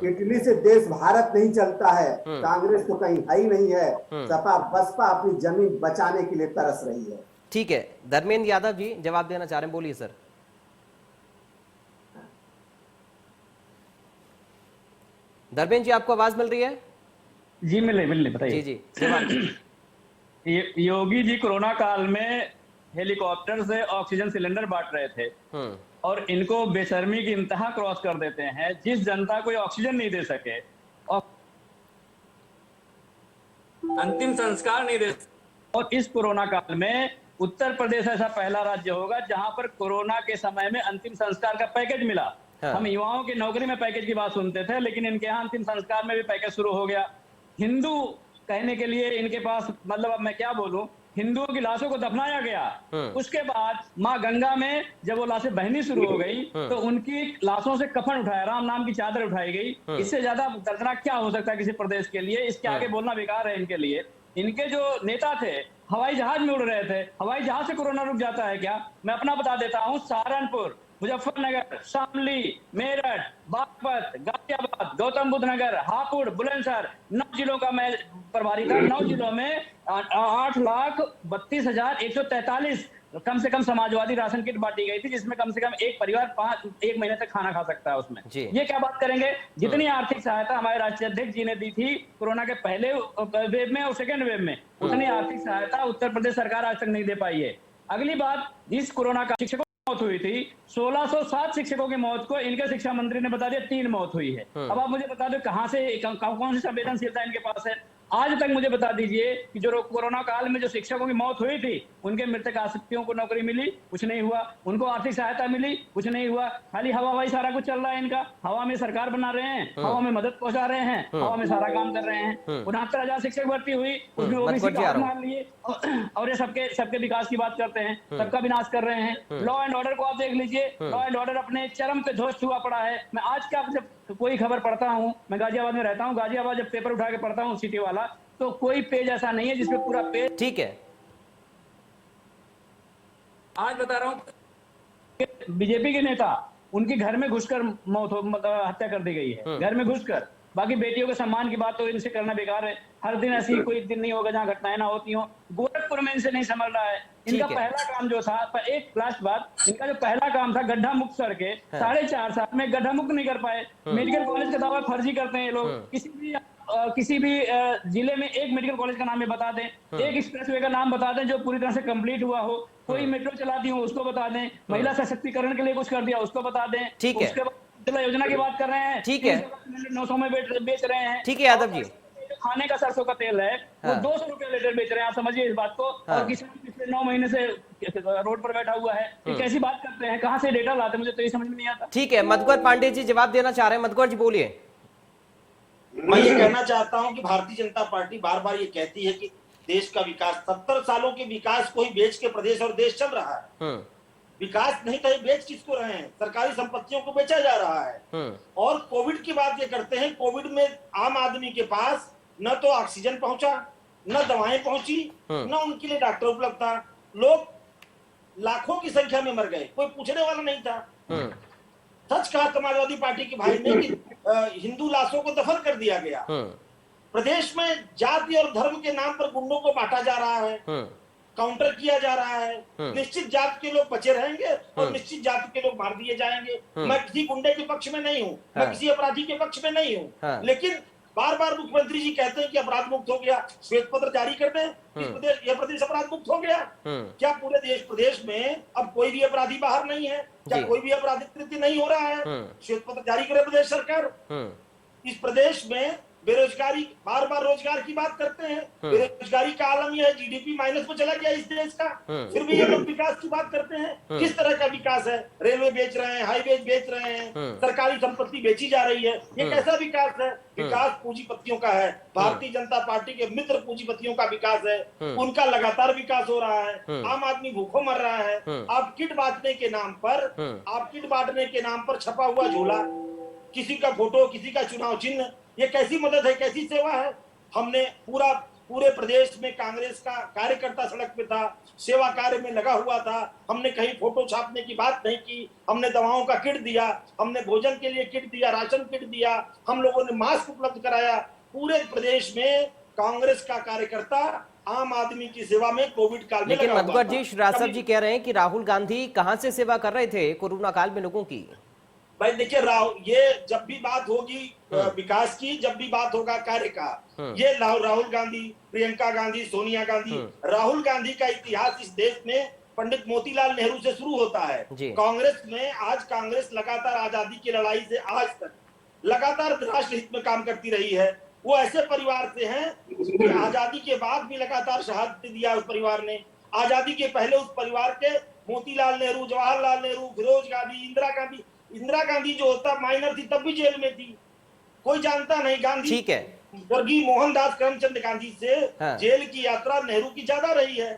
इटली से देश भारत नहीं चलता है। कांग्रेस तो कहीं है ही नहीं है। सपा बसपा अपनी जमीन बचाने के लिए तरस रही है।
ठीक है, धर्मेंद्र यादव जी जवाब देना चाह रहे हैं, बोलिए सर। धर्मेंद्र जी आपको आवाज मिल रही है?
जी मिल रही बताइए।
जी जी,
योगी जी कोरोना काल में हेलीकॉप्टर से ऑक्सीजन सिलेंडर बांट रहे थे और इनको बेशर्मी की इंतहा क्रॉस कर देते हैं। जिस जनता को ऑक्सीजन नहीं दे सके, अंतिम संस्कार नहीं दे, और इस कोरोना काल में उत्तर प्रदेश ऐसा पहला राज्य होगा जहां पर कोरोना के समय में अंतिम संस्कार का पैकेज मिला। हम युवाओं की नौकरी में पैकेज की बात सुनते थे, लेकिन इनके यहाँ अंतिम संस्कार में भी पैकेज शुरू हो गया। हिंदू कहने के लिए इनके पास, मतलब अब मैं क्या बोलूं, हिंदुओं की लाशों को दफनाया गया। उसके बाद माँ गंगा में जब वो लाशें बहनी शुरू हो गई तो उनकी लाशों से कफन उठाया, राम नाम की चादर उठाई गई। इससे ज्यादा दर्दनाक क्या हो सकता है किसी प्रदेश के लिए? इसके आगे बोलना बेकार है इनके लिए। इनके जो नेता थे हवाई जहाज में उड़ रहे थे, हवाई जहाज से कोरोना रुक जाता है क्या? मैं अपना बता देता हूँ, सहारनपुर, मुजफ्फरनगर, शामली, मेरठ, बागपत, गाजियाबाद, गौतम बुद्ध नगर, हापुड़, बुलंदशहर, 9 जिलों का मैं प्रभारी था। 9 जिलों में 8,32,143 कम से कम समाजवादी राशन किट बांटी गई थी, जिसमें कम से कम एक परिवार 1 महीने तक खाना खा सकता है उसमें। ये क्या बात करेंगे? जितनी आर्थिक सहायता हमारे राष्ट्रीय अध्यक्ष जी ने दी थी कोरोना के पहले वेव में और सेकेंड वेव में, उतनी आर्थिक सहायता उत्तर प्रदेश सरकार आज तक नहीं दे पाई है। अगली बात, इस कोरोना का शिक्षकों मौत हुई थी, 1607 शिक्षकों की मौत को इनके शिक्षा मंत्री ने बता दिया 3 मौत हुई है। अब आप मुझे बता दो कहां से, कौन सी संवेदनशीलता इनके पास है? आज तक मुझे बता दीजिए कि जो कोरोना काल में जो शिक्षकों की मौत हुई थी उनके मृतक आश्रितों को नौकरी मिली? कुछ नहीं हुआ। उनको आर्थिक सहायता मिली? कुछ नहीं हुआ। खाली हवाई सारा कुछ चल रहा है इनका। हवा में सरकार बना रहे हैं, हवा में मदद पहुंचा रहे हैं, हवा में सारा काम कर रहे हैं। 69,000 शिक्षक भर्ती हुई, उसमें ओबीसी का मान लिए, और ये सबके विकास की बात करते हैं, सबका विनाश कर रहे हैं। लॉ एंड ऑर्डर को आप देख लीजिए, लॉ एंड ऑर्डर अपने चरम पे ध्वस्त हुआ पड़ा है। मैं आज क्या जब कोई खबर पढ़ता हूँ, मैं गाजियाबाद में रहता हूँ, गाजियाबाद जब पेपर उठा के पढ़ता हूँ सिटी वाला, तो कोई पेज ऐसा नहीं है जिसमें पूरा पेज।
ठीक है,
आज बता रहा हूँ, बीजेपी के नेता, उनके घर में घुसकर हत्या कर दी गई है, घर में घुसकर। बाकी बेटियों के सम्मान की बात तो इनसे करना बेकार है। हर दिन ऐसी कोई दिन नहीं होगा जहां घटनाएं ना होती हो। गोरखपुर में इनसे नहीं संभल रहा है। इनका पहला काम जो था, एक लास्ट बात, इनका जो पहला काम था गड्ढा मुक्त सड़कें, 4.5 साल में गड्ढा मुक्त नहीं कर पाए। मेडिकल कॉलेज का दावा फर्जी करते हैं ये लोग। किसी भी जिले में एक मेडिकल कॉलेज का नाम बता दें, एक एक्सप्रेसवे का नाम बता दें जो पूरी तरह से कंप्लीट हुआ हो, कोई मेट्रो चलाती हो उसको बता दें, महिला सशक्तिकरण के लिए कुछ कर दिया उसको बता दें।
ठीक है,
उसके बाद योजना की बात कर रहे हैं,
ठीक है,
900 में बेच रहे हैं।
ठीक है यादव जी,
खाने का सरसों का तेल है वो 200 रुपए लीटर बेच रहे हैं, आप समझिए इस बात को। और किसान पिछले 9 महीने से रोड पर बैठा हुआ है। ये कैसी बात करते हैं? कहां से डेटा लाते हैं? मुझे तो ये समझ में नहीं आता।
ठीक है, मधुकर पांडे जी जवाब देना चाह रहे हैं। मधुकर जी बोलिए।
मैं ये कहना चाहता हूं कि भारतीय जनता पार्टी बार बार ये कहती है कि देश का विकास, 70 सालों के विकास को ही बेच के प्रदेश और देश चल रहा है। विकास नहीं था, बेच किसको रहे हैं? सरकारी संपत्तियों को बेचा जा रहा है। और कोविड की बात ये करते हैं, कोविड में आम आदमी के पास न तो ऑक्सीजन पहुंचा, न दवाएं पहुंची, न उनके लिए डॉक्टर उपलब्ध था। लोग लाखों की संख्या में मर गए, कोई पूछने वाला नहीं था। सच कहा समाजवादी पार्टी के भाई ने कि हिंदू लाशों को दफन कर दिया गया। प्रदेश में जाति और धर्म के नाम पर गुंडों को बांटा जा रहा है, काउंटर किया जा रहा है। निश्चित जाति के लोग बचे रहेंगे और निश्चित जाति के लोग मार दिए जाएंगे। मैं किसी गुंडे के पक्ष में नहीं हूँ, मैं किसी अपराधी के पक्ष में नहीं हूँ, लेकिन बार बार मुख्यमंत्री जी कहते हैं कि अपराध मुक्त हो गया, श्वेत पत्र जारी कर दें, यह प्रदेश अपराध मुक्त हो गया। क्या पूरे प्रदेश में अब कोई भी अपराधी बाहर नहीं है? क्या कोई भी आपराधिक कृत्य नहीं हो रहा है? श्वेत पत्र जारी करे प्रदेश सरकार। इस प्रदेश में बेरोजगारी, बार बार रोजगार की बात करते हैं, बेरोजगारी का आलम यह है, जीडीपी माइनस में चला गया इस देश का, फिर भी ये लोग विकास की बात करते हैं। किस तरह का विकास है? रेलवे बेच रहे हैं, हाईवे बेच रहे हैं, सरकारी संपत्ति बेची जा रही है, ये कैसा विकास है? विकास पूंजीपतियों का है, भारतीय जनता पार्टी के मित्र पूंजीपतियों का विकास है, उनका लगातार विकास हो रहा है। आम आदमी भूखों मर रहा है। आप किट बांटने के नाम पर छपा हुआ झोला, किसी का फोटो, किसी का चुनाव चिन्ह, ये कैसी मदद है, कैसी सेवा है? हमने पूरे प्रदेश में कांग्रेस का कार्यकर्ता सड़क पे था, सेवा कार्य में लगा हुआ था। हमने कहीं फोटो छापने की बात नहीं की। हमने दवाओं का किट दिया, हमने भोजन के लिए किट दिया, राशन किट दिया, हम लोगों ने मास्क उपलब्ध कराया। पूरे प्रदेश में कांग्रेस का कार्यकर्ता आम आदमी की सेवा में कोविड काल में।
लेकिन मधुकर जी, श्रीवास्तव जी कह रहे हैं कि राहुल गांधी कहां से सेवा कर रहे थे कोरोना काल में लोगों की?
भाई देखिए, ये जब भी बात होगी विकास की, जब भी बात होगा कार्य का, ये राहुल गांधी, प्रियंका गांधी, सोनिया गांधी, राहुल गांधी का इतिहास इस देश में पंडित मोतीलाल नेहरू से शुरू होता है। कांग्रेस में आज कांग्रेस लगातार आजादी की लड़ाई से आज तक लगातार राष्ट्र हित में काम करती रही है। वो ऐसे परिवार से हैं कि आजादी के बाद भी लगातार शहादत दिया उस परिवार ने। आजादी के पहले उस परिवार के मोतीलाल नेहरू, जवाहरलाल नेहरू, फिरोज गांधी, इंदिरा गांधी जो होता माइनर थी तब भी जेल में थी, कोई जानता नहीं। गांधी,
ठीक है,
स्वर्गीय मोहनदास करमचंद गांधी से जेल की यात्रा नेहरू की ज्यादा रही है,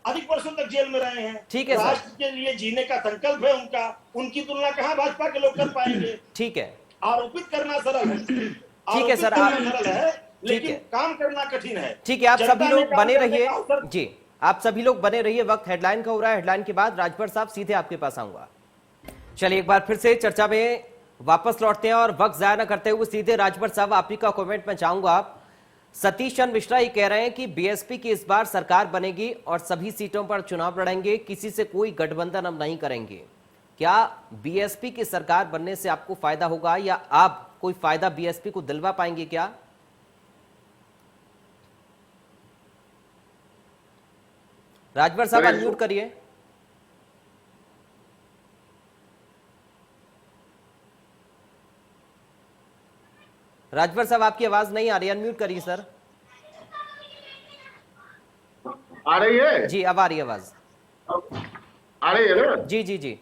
अधिक वर्षों तक जेल में रहे हैं।
ठीक है,
राष्ट्र के लिए जीने का संकल्प है उनका, उनकी तुलना कहां भाजपा के लोग कर पाएंगे?
ठीक है,
आरोपित करना सरल है,
ठीक है सर, आप
सरल है, लेकिन काम करना कठिन है।
ठीक है, आप सभी लोग बने रहिए जी, आप सभी लोग बने रहिए। वक्त हेडलाइन का हो रहा है, हेडलाइन के बाद राजभर साहब सीधे आपके पास आऊंगा। चलिए एक बार फिर से चर्चा में वापस लौटते हैं और वक्त जाया न करते हुए सीधे राजभर साहब आप ही का कमेंट में चाहूंगा। सतीश चंद्र मिश्रा ये कह रहे हैं कि बीएसपी की इस बार सरकार बनेगी और सभी सीटों पर चुनाव लड़ेंगे, किसी से कोई गठबंधन हम नहीं करेंगे। क्या बीएसपी की सरकार बनने से आपको फायदा होगा या आप कोई फायदा बीएसपी को दिलवा पाएंगे क्या? राजभर साहब अनम्यूट करिए। राजभर साहब आपकी आवाज नहीं आ रही, अनम्यूट करिए सर।
आ रही है
जी, अब आ रही है आवाज।
आ रही है ना?
जी जी जी।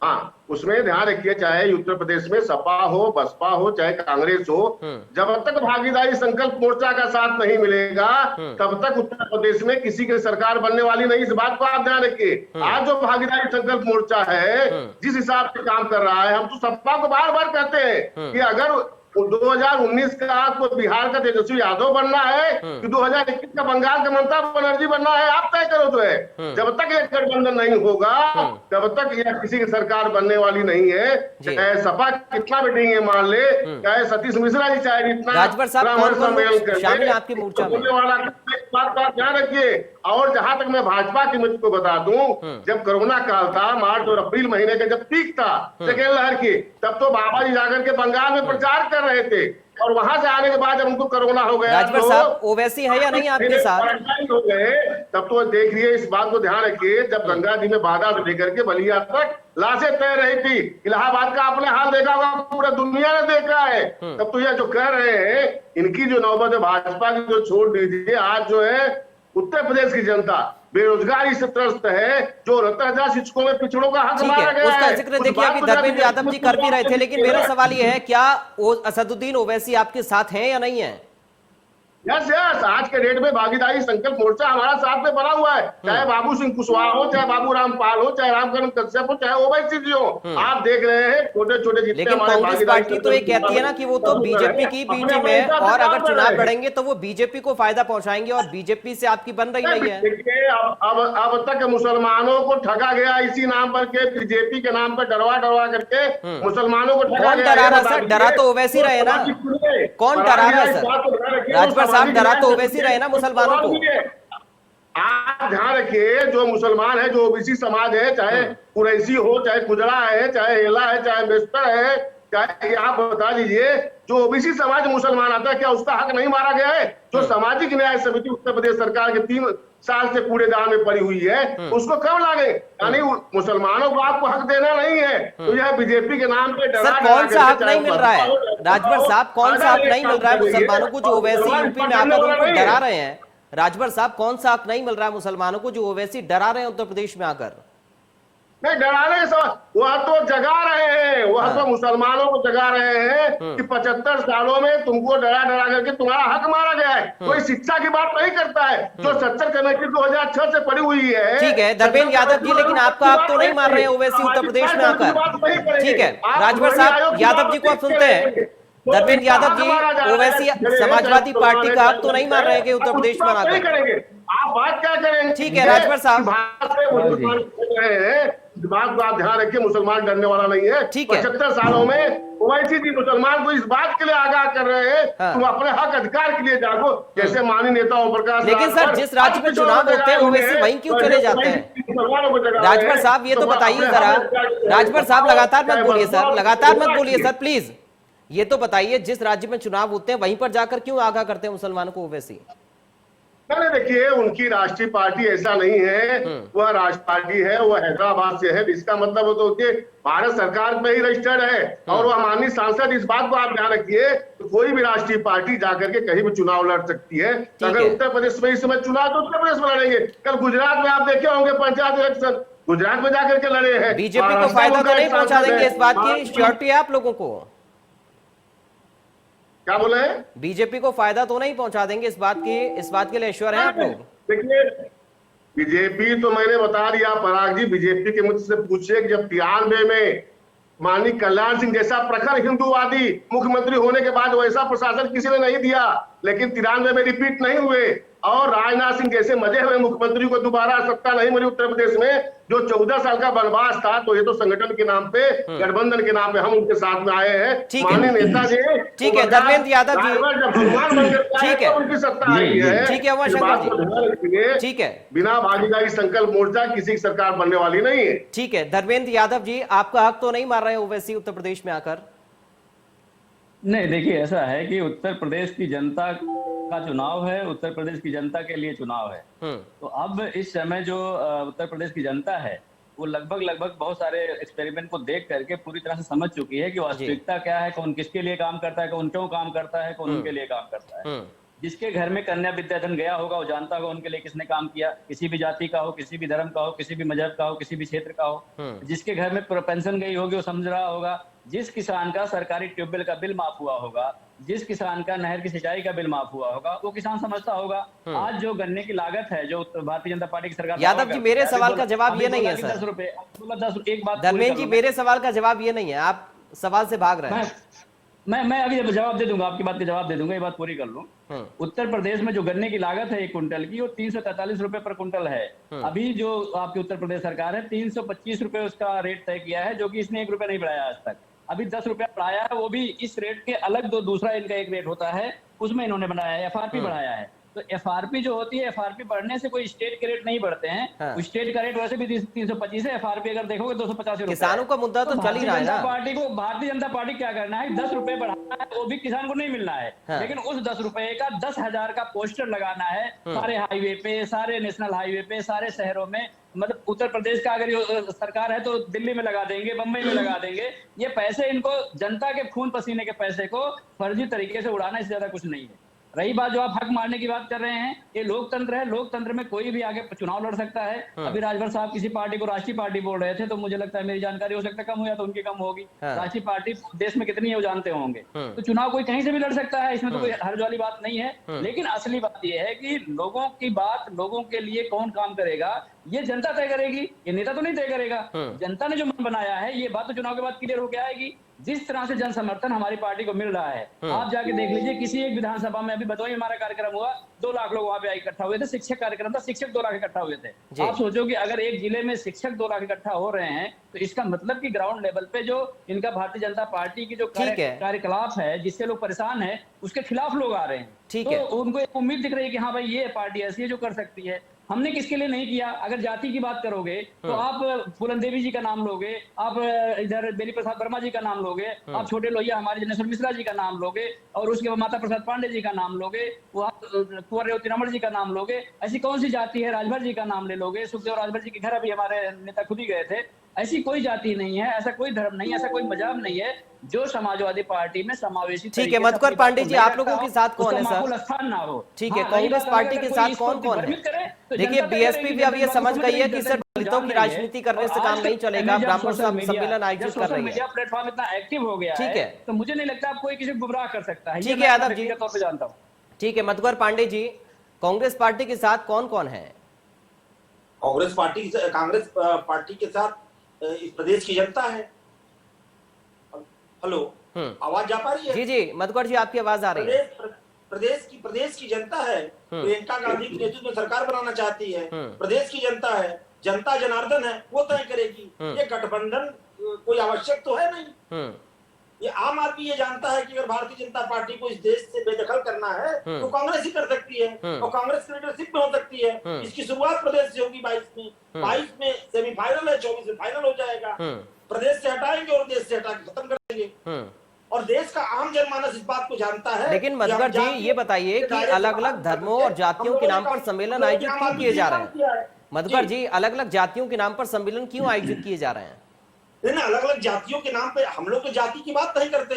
हाँ, उसमें ध्यान रखिए, चाहे उत्तर प्रदेश में सपा हो, बसपा हो, चाहे कांग्रेस हो, जब तक भागीदारी संकल्प मोर्चा का साथ नहीं मिलेगा तब तक उत्तर प्रदेश में किसी की सरकार बनने वाली नहीं। इस बात को आप ध्यान रखिए। आज जो भागीदारी संकल्प मोर्चा है, जिस हिसाब से काम कर रहा है, हम तो सपा को बार बार कहते हैं कि अगर 2019 का आपको बिहार का तेजस्वी यादव बनना है कि 2021 का बंगाल का ममता बनर्जी बनना है, आप तय करो। जो है जब तक ये गठबंधन नहीं होगा तब तक यह किसी की सरकार बनने वाली नहीं है। चाहे सपा कितना भी नहीं है मान ले, चाहे सतीश मिश्रा जी चाहे इतना
राजभर साहब शामिल आपके मोर्चा में,
बात का ध्यान रखिए। और जहां तक मैं भाजपा के मित्र को बता दूं, जब कोरोना काल था, मार्च और अप्रैल महीने का जब पीक था सेकेंड लहर की, तब तो बाबा जी जाकर के बंगाल में प्रचार कर रहे थे और वहां से आने के बाद जब उनको कोरोना हो गया,
राजभर साहब ओवैसी है या नहीं आपके साथ?
हो गए तब तो देखिए, इस बात को ध्यान रखिए, जब गंगा जी में बाधा से लेकर के बलिया तक लाशें तैर रही थी, इलाहाबाद का आपने हाल देखा होगा, पूरा दुनिया ने देखा है। तब तो यह जो कह रहे हैं, इनकी जो नौबत है भाजपा की जो छोड़ दीजिए। आज जो है उत्तर प्रदेश की जनता बेरोजगारी से त्रस्त है, जो 69,000 शिक्षकों में पिछड़ों का हक मारा गया है,
उसका जिक्र देखिए अभी धर्मेंद्र यादव जी कर भी रहे थे। लेकिन मेरा सवाल यह है, क्या असदुद्दीन ओवैसी आपके साथ हैं या नहीं है?
यस यस, आज के डेट में भागीदारी संकल्प मोर्चा हमारा साथ में बना हुआ है, चाहे बाबू सिंह कुशवाहा हो, चाहे बाबू राम पाल हो, चाहे रामकरण कश्यप हो, चाहे ओवैसी जी हो। आप देख रहे हैं छोटे छोटे जितने,
लेकिन कांग्रेस पार्टी तो ये कहती है ना कि वो तो बीजेपी की बीच में है और अगर चुनाव लड़ेंगे तो वो बीजेपी को फायदा पहुंचाएंगे और बीजेपी से आपकी बन रही नहीं है।
देखिए, अब तक मुसलमानों को ठगा गया इसी नाम पर के, बीजेपी के नाम पर डरवा करके मुसलमानों को ठगा गया।
डरा रहा सर? डरा तो ओवैसी रहे ना, कौन डरा रहा है सर? राजभर साहब डरा तो ओवैसी रहे ना मुसलमानों को।
आप ध्यान रखिए, जो मुसलमान है, जो ओबीसी समाज है, चाहे कुरैशी हो, चाहे कुजरा है, चाहे हेला है, चाहे मेस्तर है, चाहे आप बता दीजिए, जो ओबीसी समाज मुसलमान आता है, क्या उसका हक नहीं मारा गया है? जो सामाजिक न्याय समिति उत्तर प्रदेश सरकार के 3 साल से कूड़ेदान में पड़ी हुई है, उसको कब लागे? यानी मुसलमानों को आपको हक देना नहीं है, तो यह बीजेपी के नाम पे
सर कौन सा हक नहीं मिल रहा है राजभर साहब, कौन सा हक नहीं मिल रहा है मुसलमानों को जो ओवैसी यूपी में आकर उनको डरा रहे हैं? राजभर साहब कौन सा हक नहीं मिल रहा है मुसलमानों को जो ओवैसी डरा रहे हैं उत्तर प्रदेश में आकर?
नहीं, डराने के सवाल, वह तो जगा रहे हैं, वह तो मुसलमानों को जगा रहे हैं कि 75 सालों में तुमको डरा डरा करके तुम्हारा हक मारा गया है। कोई शिक्षा की बात नहीं करता है, जो सच्चर कमेटी 2006 से पड़ी हुई है।
ठीक है धर्मेंद्र यादव जी, लेकिन आपका हक तो नहीं मार रहे हैं ओवैसी उत्तर प्रदेश में आकर। ठीक है राजभर साहब, यादव जी को आप सुनते हैं। धर्मेंद्र यादव जी, ओवैसी समाजवादी पार्टी का हक तो नहीं मार रहे हैं उत्तर प्रदेश में आकर।
आप बात क्या करेंगे?
ठीक है राजभर साहब,
बात को आप ध्यान रखिए, मुसलमान डरने वाला नहीं है। 75 सालों में ओवैसी जी मुसलमान को इस बात के लिए आगाह कर रहे हैं, तुम अपने हक अधिकार के लिए जागो, जैसे माननीय नेता ओम प्रकाश।
लेकिन सर जिस राज्य में चुनाव होते हैं ओवैसी वहीं क्यों चले जाते हैं? राजभर साहब ये तो बताइए जरा। राजभर साहब लगातार मत बोलिए सर, लगातार मत बोलिए सर प्लीज। ये तो बताइए जिस राज्य में चुनाव होते हैं वहीं पर जाकर क्यों आगाह करते हैं मुसलमानों को ओवैसी?
नहीं, देखिए उनकी राष्ट्रीय पार्टी ऐसा नहीं है, वह राष्ट्रीय पार्टी है, वह हैदराबाद से है। इसका मतलब वो तो भारत सरकार में ही रजिस्टर्ड है, और वह माननीय सांसद, इस बात को आप ध्यान रखिए, तो कोई भी राष्ट्रीय पार्टी जाकर के कहीं भी चुनाव लड़ सकती है। अगर उत्तर प्रदेश में इस समय चुनाव तो उत्तर प्रदेश में लड़ेंगे। कल गुजरात में आप देखे होंगे पंचायत इलेक्शन, गुजरात में जाकर के लड़े हैं।
बीजेपी को फायदा तो नहीं पहुंचा देंगे, इस बात की श्योरिटी है आप लोगों को?
क्या बोले?
बीजेपी को फायदा तो नहीं पहुंचा देंगे, इस बात के लिए श्योर है आप लोग?
देखिए बीजेपी तो मैंने बता दिया पराग जी, बीजेपी के मुझसे पूछिए कि जब 93 में माननीय कल्याण सिंह जैसा प्रखर हिंदूवादी मुख्यमंत्री होने के बाद वैसा प्रशासन किसी ने नहीं दिया, लेकिन 93 में रिपीट नहीं हुए, और राजनाथ सिंह जैसे मजे हुए मुख्यमंत्री को दोबारा सत्ता नहीं मिली उत्तर प्रदेश में। जो 14 साल का वनवास था, तो ये तो संगठन के नाम पे, गठबंधन के नाम पे हम उनके साथ में आए हैं। माननीय नेता जी,
ठीक है धर्मेंद्र यादव जी, ठीक है
उनकी सत्ता आई है।
ठीक है उमाशंकर जी, ठीक है,
बिना भागीदारी संकल्प मोर्चा किसी की सरकार बनने वाली नहीं है।
ठीक है धर्मेंद्र यादव जी, आपका हक तो नहीं मार रहे हैं ओवैसी उत्तर प्रदेश में आकर?
नहीं, देखिए ऐसा है कि उत्तर प्रदेश की जनता का चुनाव है, उत्तर प्रदेश की जनता के लिए चुनाव है। तो अब इस समय जो उत्तर प्रदेश की जनता है वो लगभग बहुत सारे एक्सपेरिमेंट को देख करके पूरी तरह से समझ चुकी है कि वास्तविकता क्या है, कौन किसके लिए काम करता है, कौन क्यों काम करता है, कौन उनके लिए काम करता है। जिसके घर में कन्या विद्याधन गया होगा वो जानता होगा उनके लिए किसने काम किया, किसी भी जाति का हो, किसी भी धर्म का हो, किसी भी मजहब का हो, किसी भी क्षेत्र का हो। जिसके घर में पेंशन गई होगी वो समझ रहा होगा। जिस किसान का सरकारी ट्यूबवेल का बिल माफ हुआ होगा, जिस किसान का नहर की सिंचाई का बिल माफ हुआ होगा, वो किसान समझता होगा। आज जो गन्ने की लागत है, जो भारतीय जनता पार्टी की सरकार,
यादव जी मेरे सवाल का जवाब ये नहीं है सर।
10 रुपए, 10 एक बात
धर्मेंद्र जी, मेरे सवाल का जवाब ये नहीं है, आप सवाल से भाग रहे हैं।
मैं अभी जवाब दे दूंगा, आपकी बात का जवाब दे दूंगा, ये बात पूरी कर लूं। उत्तर प्रदेश में जो गन्ने की लागत है 1 कुंटल की, वो 343 रुपए पर कुंटल है। अभी जो आपकी उत्तर प्रदेश सरकार है 325 रुपए उसका रेट तय किया है, जो कि इसने 1 रुपया नहीं बढ़ाया आज तक। अभी 10 रुपया बढ़ाया है, वो भी इस रेट के अलग दूसरा इनका एक रेट होता है, उसमें इन्होंने बनाया है, एफआरपी बढ़ाया है। तो एफआरपी जो होती है, एफआरपी बढ़ने से कोई स्टेट के रेट नहीं बढ़ते हैं। स्टेट का रेट वैसे भी 325 है, एफआरपी अगर देखोगे 250 रुपए।
किसानों का मुद्दा तो चल ही रहा है ना।
भारतीय जनता पार्टी क्या करना है, 10 रुपए बढ़ाना है, वो भी किसान को नहीं मिलना है। लेकिन उस 10 रुपए का 10,000 का पोस्टर लगाना है सारे हाईवे पे, सारे नेशनल हाईवे पे, सारे शहरों में। मतलब उत्तर प्रदेश का अगर सरकार है तो दिल्ली में लगा देंगे, बंबई में लगा देंगे। ये पैसे इनको, जनता के खून पसीने के पैसे को फर्जी तरीके से उड़ाना, इससे ज्यादा कुछ नहीं है। रही बात जो आप हक मारने की बात कर रहे हैं, ये लोकतंत्र है, लोकतंत्र में कोई भी आगे चुनाव लड़ सकता है। अभी राजभर साहब किसी पार्टी को राष्ट्रीय पार्टी बोल रहे थे, तो मुझे लगता है मेरी जानकारी हो सकता है कम हो या तो उनकी कम होगी। राष्ट्रीय पार्टी देश में कितनी है वो जानते होंगे। तो चुनाव कोई कहीं से भी लड़ सकता है, इसमें तो कोई हर्ज वाली बात नहीं है। लेकिन असली बात यह है कि लोगों की बात, लोगों के लिए कौन काम करेगा, ये जनता तय करेगी, ये नेता तो नहीं तय करेगा। जनता ने जो मन बनाया है, ये बात तो चुनाव के बाद क्लियर होकर आएगी। जिस तरह से जन समर्थन हमारी पार्टी को मिल रहा है, आप जाके देख लीजिए, किसी एक विधानसभा में, अभी बताओ हमारा कार्यक्रम हुआ, 2 लाख लोग वहां पे इकट्ठा हुए थे। शिक्षक कार्यक्रम था, शिक्षक 2 लाख इकट्ठा हुए थे। आप सोचो कि अगर एक जिले में शिक्षक 2 लाख इकट्ठा हो रहे हैं, तो इसका मतलब कि ग्राउंड लेवल पे जो इनका भारतीय जनता पार्टी की जो कार्यकलाप है, जिससे लोग परेशान है, उसके खिलाफ लोग आ रहे हैं। तो उनको एक उम्मीद दिख रही है कि हाँ भाई ये पार्टी ऐसी है जो कर सकती है। हमने किसके लिए नहीं किया? अगर जाति की बात करोगे तो आप फूलन देवी जी का नाम लोगे, आप इधर बेनी प्रसाद वर्मा जी का नाम लोगे, आप छोटे लोहिया हमारे जनेश्वर मिश्रा जी का नाम लोगे, और उसके बाद माता प्रसाद पांडे जी का नाम लोगे, वो आप कुंवर रेवती रमण जी का नाम लोगे। ऐसी कौन सी जाति है? राजभर जी का नाम ले लोगे, सुखदेव राजभर जी के घर अभी हमारे नेता खुद ही गए थे। ऐसी कोई जाति नहीं है, ऐसा कोई धर्म नहीं है, ऐसा कोई मजहब नहीं है जो समाजवादी पार्टी में समावेशी।
ठीक है मधुकर पांडे जी, आप लोगों के साथ कौन है सर?
स्थान ना हो।
ठीक है, कांग्रेस पार्टी के साथ कौन कौन है? देखिए बीएसपी भी अब ये समझ गई है कि सिर्फ दलितों की राजनीति करने से काम नहीं चलेगा, ब्राह्मण सम्मेलन आयोजित कर रही है,
प्लेटफॉर्म इतना एक्टिव हो गया है,
ठीक है,
तो मुझे नहीं लगता आप कोई किसी को गुमराह कर सकता है।
ठीक है यादव जी,
तौर पे जानता हूँ।
ठीक है मधुकर पांडे जी, कांग्रेस पार्टी के साथ कौन कौन है?
कांग्रेस पार्टी के साथ इस प्रदेश की जनता है। हेलो, आवाज जा पा रही है?
जी जी मधुकर जी, आपकी आवाज आ रही है।
प्रदेश की जनता है, प्रियंका गांधी के नेतृत्व में सरकार बनाना चाहती है। प्रदेश की जनता है, जनता जनार्दन है, वो तय करेगी। ये गठबंधन कोई आवश्यक तो है नहीं। ये आम आदमी ये जानता है कि अगर भारतीय जनता पार्टी को इस देश से बेदखल करना है तो कांग्रेस ही कर सकती है, और कांग्रेस की लीडरशिप में हो सकती है। इसकी शुरुआत प्रदेश से होगी 22 में सेमीफाइनल है, 24 में फाइनल हो जाएगा। प्रदेश से हटाएंगे और देश से हटा के खत्म कर देंगे, और देश का आम जनमानस इस बात को जानता है।
लेकिन मधुकर जी ये बताइए कि अलग अलग धर्मों और जातियों के नाम पर सम्मेलन आयोजित क्यों किए जा रहे हैं? मधुकर जी, अलग अलग जातियों के नाम पर सम्मेलन क्यों आयोजित किए जा रहे हैं?
अलग अलग जातियों के नाम पे हम लोग तो जाति की बात नहीं करते,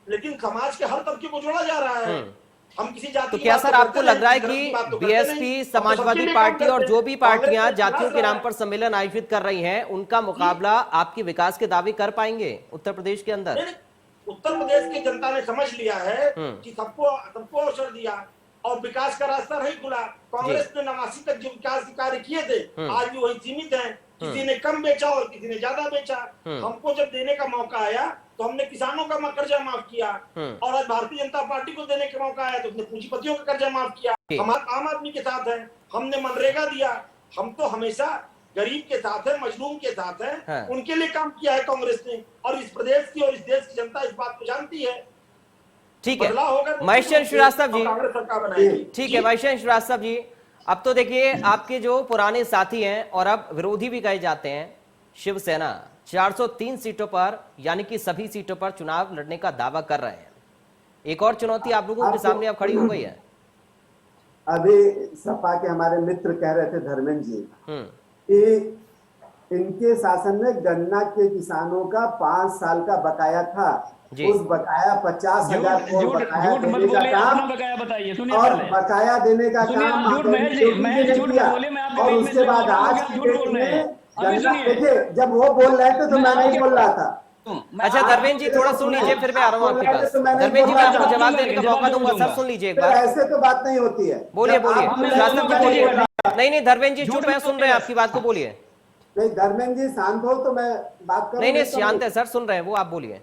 लेकिन समाज के हर तबके को जोड़ा जा रहा है। हम किसी जाति
तो क्या सर आपको लग रहा है कि बीएसपी, समाजवादी पार्टी और जो भी पार्टियां जातियों के नाम पर सम्मेलन आयोजित कर रही हैं, उनका मुकाबला आपके विकास के दावे कर पाएंगे उत्तर प्रदेश के अंदर?
उत्तर प्रदेश की जनता ने समझ लिया है कि सबको अवसर दिया और विकास का रास्ता नहीं खुला। कांग्रेस ने 89 तक जो विकास के कार्य किए थे आज भी वही सीमित है। किसी ने कम बेचा और किसी ने ज्यादा बेचा। हमको जब देने का मौका आया तो हमने किसानों का कर्जा माफ किया, और आज भारतीय जनता पार्टी को देने का मौका आया तो उसने पूंजीपतियों का कर्जा माफ किया। हम आम आदमी के साथ है, हमने मनरेगा दिया। हम तो हमेशा गरीब के साथ है, मजलूम के साथ है, उनके लिए काम किया है कांग्रेस ने, और इस प्रदेश की और इस देश की जनता इस बात को जानती है।
ठीक है महेश चंद्र श्रीवास्तव जी, ठीक है महेश चंद्र श्रीवास्तव जी, अब तो देखिए आपके जो पुराने साथी हैं और अब विरोधी भी कहे जाते हैं, शिवसेना 403 सीटों पर यानी कि सभी सीटों पर चुनाव लड़ने का दावा कर रहे हैं। एक और चुनौती आप लोगों के सामने अब खड़ी हो गई है।
अभी सपा के हमारे मित्र कह रहे थे धर्मेंद्र जी कि इनके शासन में गन्ना के किसानों का 5 साल का बकाया था, उस बकाया 50,000 करोड़ बकाया देने का काम और बकाया देने का काम और उसके बाद आज की डेट में गन्ना, देखिए जब वो बोल रहे थे तो मैं नहीं बोल रहा था।
अच्छा धर्मेंद्र जी थोड़ा सुन लीजिए, फिर मैं आ रहा हूँ आपके पास। धर्मेंद्र जी मैं आपको जवाब देने का मौका दूंगा, सर सुन लीजिए एक बार।
ऐसे तो बात नहीं होती है।
बोलिए बोलिए श्रीवास्तव जी बोलिए। नहीं धर्मेंद्र जी चुप है, सुन रहे हैं आपकी बात को, बोलिए।
नहीं धर्मेंद्र जी शांत हो तो मैं बात कर।
नहीं शांत है सर, सुन रहे हैं वो, आप बोलिए।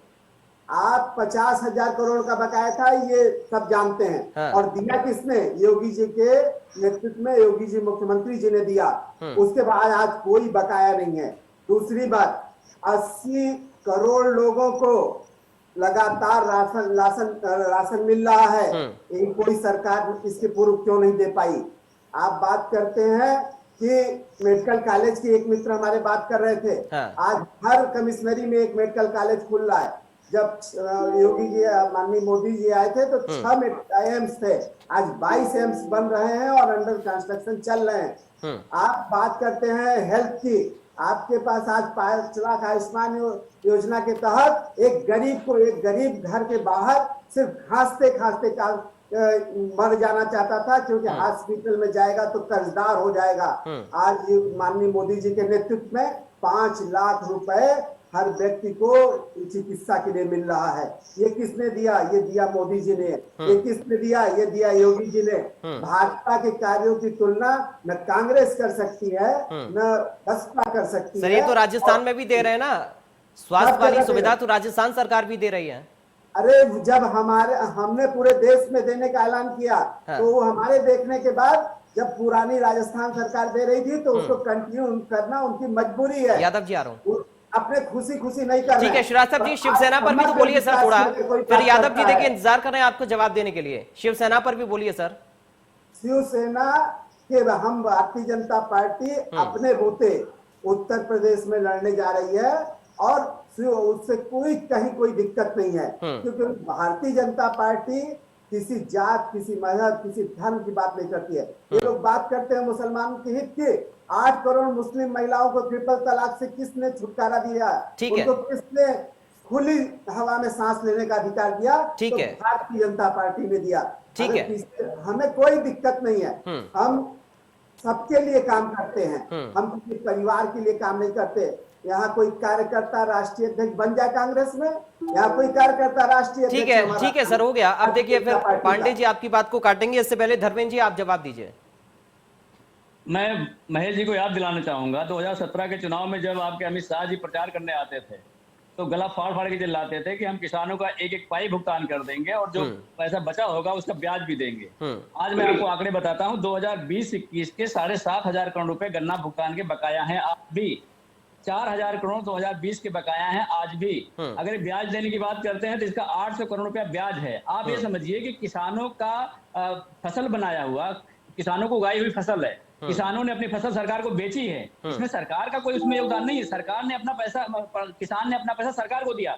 आप 50,000 करोड़ का बकाया था, ये सब जानते हैं। और दिया किसने? योगी जी के नेतृत्व में, योगी जी मुख्यमंत्री जी ने दिया। उसके बाद आज कोई बकाया नहीं है। दूसरी बात, 80 करोड़ लोगों को लगातार राशन मिल रहा है। कोई सरकार इसके पूर्व क्यों नहीं दे पाई? आप बात करते हैं कि मेडिकल कॉलेज की, एक मित्र हमारे बात कर रहे थे, आज हर कमिश्नरी में एक मेडिकल कॉलेज खुल रहा है। जब योगी जी माननीय मोदी जी आए थे तो 6 एम्स थे, आज 22 एम्स बन रहे हैं और अंडर कंस्ट्रक्शन चल रहे हैं। आप बात करते हैं हेल्थ की, आपके पास आज 5 लाख आयुष्मान योजना के तहत एक गरीब घर के बाहर सिर्फ खांसते खांसते मर जाना चाहता था, क्योंकि हॉस्पिटल में जाएगा तो कर्जदार हो जाएगा। आज माननीय मोदी जी के नेतृत्व में 5 लाख रुपए हर व्यक्ति को चिकित्सा के लिए मिल रहा है। ये किसने दिया? ये दिया मोदी जी ने। ये किसने दिया? ये दिया योगी जी ने। भाजपा के कार्यों की तुलना न कांग्रेस कर सकती है न बसपा कर सकती है।
सर ये तो राजस्थान में भी दे रहे हैं ना, स्वास्थ्य वाली सुविधा तो राजस्थान सरकार भी दे रही है।
अरे जब हमने पूरे देश में देने का ऐलान किया तो हमारे देखने के बाद जब पुरानी राजस्थान सरकार दे रही थी तो उसको कंटिन्यू करना उनकी मजबूरी है।
यादव जी आ रहा हूँ,
अपने खुशी नहीं कर रहे।
ठीक है श्रीवास्तव जी, शिवसेना पर भी तो बोलिए सर थोड़ा, फिर यादव जी देखिए इंतजार कर रहे हैं आपको जवाब देने के लिए। शिवसेना पर भी बोलिए सर।
शिवसेना कि हम भारतीय जनता पार्टी अपने बूते उत्तर प्रदेश में लड़ने जा रही है और उससे कोई दिक्कत नहीं है, क्योंकि भारतीय जनता पार्टी किसी जात, किसी मजहब, किसी धर्म की बात नहीं करती है। ये लोग बात करते हैं मुसलमानों के हित की। 8 करोड़ मुस्लिम महिलाओं को ट्रिपल तलाक से किसने छुटकारा दिया? उनको किसने खुली हवा में सांस लेने का अधिकार दिया? तो भारतीय जनता पार्टी ने दिया। हमें कोई दिक्कत नहीं है, हम सबके लिए काम करते हैं, हम किसी परिवार के लिए काम नहीं करते। यहाँ कोई कार्यकर्ता राष्ट्रीय अध्यक्ष बन जाए कांग्रेस में, यहाँ कोई कार्यकर्ता राष्ट्रीय
ठीक है सर, हो गया। अब देखिए फिर पांडे जी आपकी बात को काटेंगे, इससे पहले धर्मेंद्र जी आप जवाब दीजिए।
मैं महेश जी को याद दिलाना चाहूंगा 2017 के चुनाव में जब आपके अमित शाह जी प्रचार करने आते थे तो गला फाड़ फाड़ के चिल्लाते थे कि हम किसानों का एक एक पाई भुगतान कर देंगे और जो पैसा बचा होगा उसका ब्याज भी देंगे। आज मैं आपको आंकड़े बताता हूं, 2020-21 के 7,500 करोड़ रुपए गन्ना भुगतान के बकाया हैं आज भी। 4,000 करोड़ 2020 के बकाया हैं आज भी। अगर ब्याज देने की बात करते हैं तो इसका 800 करोड़ रुपया ब्याज है। आप ये समझिए कि किसानों का फसल बनाया हुआ, किसानों को उगाई हुई फसल है, किसानों ने अपनी फसल सरकार को बेची है, इसमें सरकार का कोई उसमें योगदान नहीं है। सरकार ने अपना पैसा, किसान ने अपना पैसा सरकार को दिया,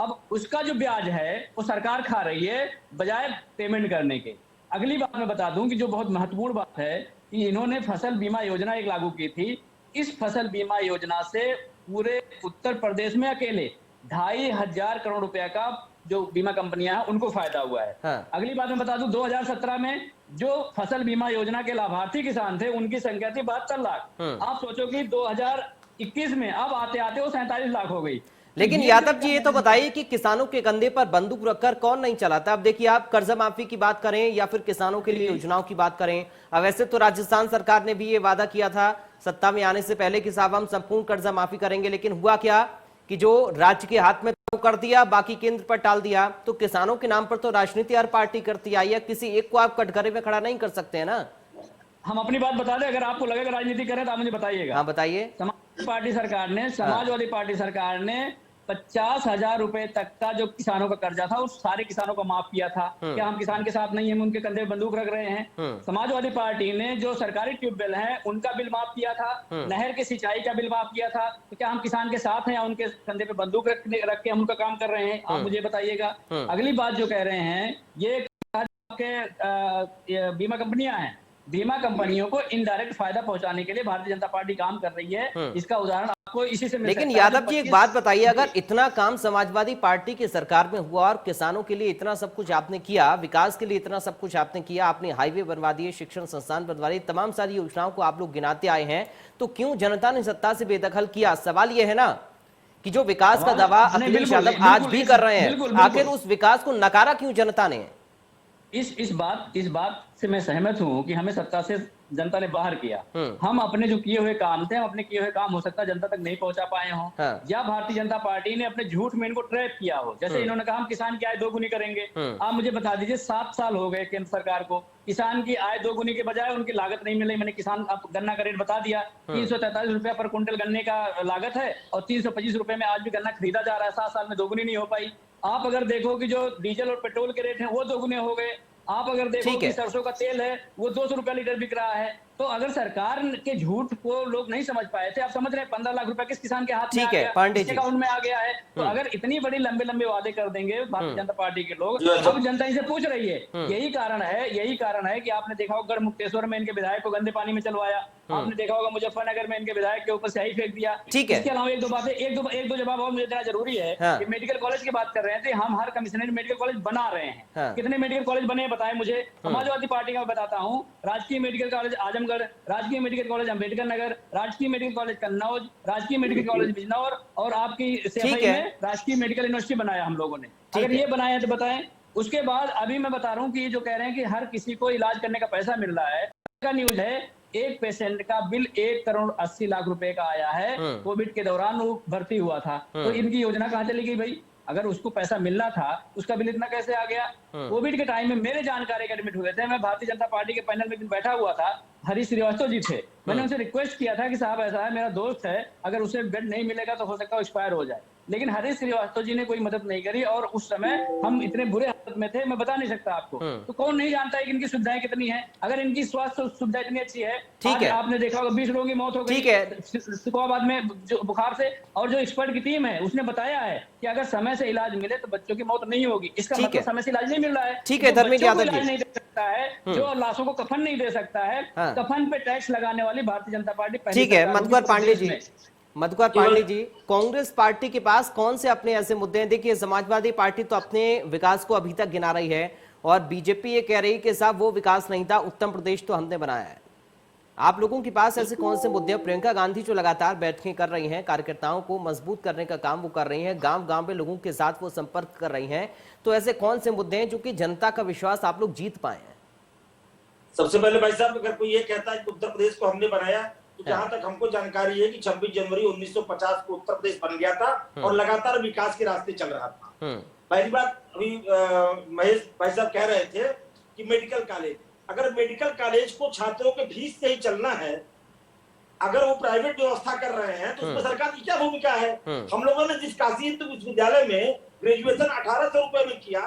अब उसका जो ब्याज है वो सरकार खा रही है बजाय पेमेंट करने के। अगली बात मैं बता दूं कि जो बहुत महत्वपूर्ण बात है कि इन्होंने फसल बीमा योजना एक लागू की थी। इस फसल बीमा योजना से पूरे उत्तर प्रदेश में अकेले 2,500 करोड़ रुपया का जो बीमा कंपनियां हैं उनको फायदा हुआ है। अगली बात मैं बता दूं 2017 में जो फसल बीमा योजना के लाभार्थी किसान थे उनकी संख्या थी 72 लाख। आप सोचो कि 2021 में अब आते आते वो 47 लाख हो गई।
लेकिन यादव जी ये तो बताइए कि किसानों के कंधे पर बंदूक रखकर कौन नहीं चलाता? अब देखिए, आप कर्जा माफी की बात करें या फिर किसानों के लिए योजनाओं की बात करें, अब वैसे तो राजस्थान सरकार ने भी ये वादा किया था सत्ता में आने से पहले कि साहब हम संपूर्ण कर्जा माफी करेंगे, लेकिन हुआ क्या कि जो राज्य के हाथ में कर दिया, बाकी केंद्र पर टाल दिया। तो किसानों के नाम पर तो राजनीति हर पार्टी करती आई है, किसी एक को आप कटघरे में खड़ा नहीं कर सकते हैं ना।
हम अपनी बात बता दें, अगर आपको लगेगा राजनीति करें तो आप मुझे बताइएगा।
हाँ बताइए।
समाजवादी पार्टी सरकार ने 50,000 रुपए तक का जो किसानों का कर्जा था उस सारे किसानों को माफ किया था। क्या हम किसान के साथ नहीं है, हम उनके कंधे बंदूक रख रहे हैं? समाजवादी पार्टी ने जो सरकारी ट्यूबवेल है उनका बिल माफ किया था, नहर के सिंचाई का बिल माफ किया था। तो क्या हम किसान के साथ हैं या उनके कंधे पे बंदूक रख के हम उनका काम कर रहे हैं? आप मुझे बताइएगा। अगली बात जो कह रहे हैं, ये बीमा कंपनियां हैं, बीमा कंपनियों को इनडायरेक्ट फायदा पहुंचाने के लिए भारतीय जनता पार्टी काम कर रही है। इसका उदाहरण आपको इसी से मिल सकता है।
लेकिन यादव जी एक बात बताइए, अगर इतना काम समाजवादी पार्टी की सरकार में हुआ और किसानों के लिए इतना सब कुछ आपने किया, विकास के लिए इतना सब कुछ आपने किया, आपने हाईवे बनवा दिए, शिक्षण संस्थान बनवा दिए, तमाम सारी योजनाओं को आप लोग गिनाते आए हैं, तो क्यों जनता ने सत्ता से बेदखल किया? सवाल यह है ना कि जो विकास का दावा अखिलेश यादव आज भी कर रहे हैं, आखिर उस विकास को नकारा क्यों जनता ने?
इस बात से मैं सहमत हूं कि हमें सत्ता से जनता ने बाहर किया। हम अपने जो किए हुए काम थे, हम अपने किए हुए काम हो सकता है जनता तक नहीं पहुंचा पाए हों, या भारतीय जनता पार्टी ने अपने झूठ में इनको ट्रैप किया हो। जैसे इन्होंने कहा हम किसान की आय दोगुनी करेंगे। आप मुझे बता दीजिए, 7 साल हो गए केंद्र सरकार को, किसान की आय दोगुनी के बजाय उनकी लागत नहीं मिली। मैंने किसान गन्ना का रेट बता दिया, 343 रुपया पर क्विंटल गन्ने का लागत है और 325 रुपए में आज भी गन्ना खरीदा जा रहा है। 7 साल में दोगुनी नहीं हो पाई। आप अगर देखो कि जो डीजल और पेट्रोल के रेट हैं वो दोगुने हो गए। आप अगर देखो कि सरसों का तेल है वो 200 रुपया लीटर बिक रहा है। तो अगर सरकार के झूठ को लोग नहीं समझ पाए थे, आप समझ रहे हैं 15 लाख रुपया किस किसान के हाथ में आ गया, किसके अकाउंट में आ गया है। तो अगर इतनी बड़ी लंबे लंबे वादे कर देंगे भारतीय जनता पार्टी के लोग, अब जनता इनसे पूछ रही है। यही कारण है कि आपने देखा होगा गढ़मुक्तेश्वर में इनके विधायक को गंदे पानी में चलवाया, आपने देखा होगा मुजफ्फरनगर में इनके विधायक के ऊपर स्याही फेंक दिया। इसके अलावा एक दो जवाब और मुझे देना जरूरी है कि मेडिकल कॉलेज की बात कर रहे थे, हम हर कमिश्नरेट मेडिकल कॉलेज बना रहे हैं। कितने मेडिकल कॉलेज बने बताएं मुझे। समाजवादी पार्टी का बताता हूँ, राजकीय मेडिकल कॉलेज आजमगढ़, राजकीय मेडिकल कॉलेज अम्बेडकर नगर, राजकीय मेडिकल कॉलेज कन्नौज, राजकीय मेडिकल कॉलेज बिजनौर और आपकी सीएफआई में राजकीय मेडिकल यूनिवर्सिटी बनाया हम लोगों ने। अगर ये बनाया तो बताएं। उसके बाद अभी मैं बता रहा हूँ कि जो कह रहे हैं कि हर किसी को इलाज करने का पैसा मिल रहा है, का न्यूज है एक पेशेंट का बिल 1 करोड़ 80 लाख रुपए का आया है। कोविड के दौरान वो भर्ती हुआ था, तो इनकी योजना कहाँ चली गई भाई? अगर उसको पैसा मिलना था उसका बिल इतना कैसे आ गया? कोविड के टाइम में मेरे जानकारी के एडमिट हुए थे, मैं भारतीय जनता पार्टी के पैनल में बैठा हुआ था, हरीश श्रीवास्तव जी थे। मैंने उनसे रिक्वेस्ट किया था कि साहब ऐसा है, मेरा दोस्त है, अगर उसे बेड नहीं मिलेगा तो हो सकता है एक्सपायर हो जाए। लेकिन हरीश श्रीवास्तव जी ने कोई मदद नहीं करी, और उस समय हम इतने बुरे हालत में थे, मैं बता नहीं सकता आपको। तो कौन नहीं जानता है कि इनकी सुविधाएं कितनी हैं। अगर इनकी स्वास्थ्य सुविधा इतनी अच्छी है,
ठीक है,
आपने देखा होगा 20 लोगों की मौत हो गई,
ठीक है,
सिकोहाबाद में जो बुखार से, और जो एक्सपर्ट की टीम है उसने बताया है कि अगर समय से इलाज मिले तो बच्चों की मौत नहीं होगी। इसका मतलब समय से इलाज नहीं मिल रहा है।
ठीक है, धर्मेंद्र यादव जी
नहीं दे सकता है, जो लाशों को कफन नहीं दे सकता है, कफन पे टैक्स लगाने वाली भारतीय जनता पार्टी।
ठीक है, मधुकर पांडे जी, मधुकर पांडे जी, कांग्रेस पार्टी के पास कौन से अपने ऐसे मुद्दे हैं? देखिए, समाजवादी पार्टी तो अपने विकास को अभी तक गिना रही है और बीजेपी ये कह रही है कि साहब वो विकास नहीं था, उत्तम प्रदेश तो हमने बनाया है। आप लोगों के पास ऐसे कौन से मुद्दे हैं? प्रियंका गांधी जो लगातार बैठकें कर रही हैं, कार्यकर्ताओं को मजबूत करने का काम वो कर रही हैं, गांव गांव में लोगों के साथ वो संपर्क कर रही हैं, तो ऐसे कौन से मुद्दे हैं जो कि जनता का विश्वास आप लोग जीत पाए हैं?
सबसे पहले भाई साहब, अगर कोई ये कहता है कि उत्तर प्रदेश को हमने बनाया, तो जहां तक हमको जानकारी है कि 26 जनवरी 1950 को उत्तर प्रदेश बन गया था और लगातार विकास के रास्ते चल रहा था। पहली बात, अभी महेश भाई साहब कह रहे थे कि मेडिकल कॉलेज, अगर मेडिकल कॉलेज को छात्रों के फीस से ही चलना है, अगर वो प्राइवेट व्यवस्था कर रहे हैं तो उसमें सरकार की क्या भूमिका है? हम लोगों ने जिस काशी हिंदू विश्वविद्यालय में ग्रेजुएशन 1800 रुपए में किया,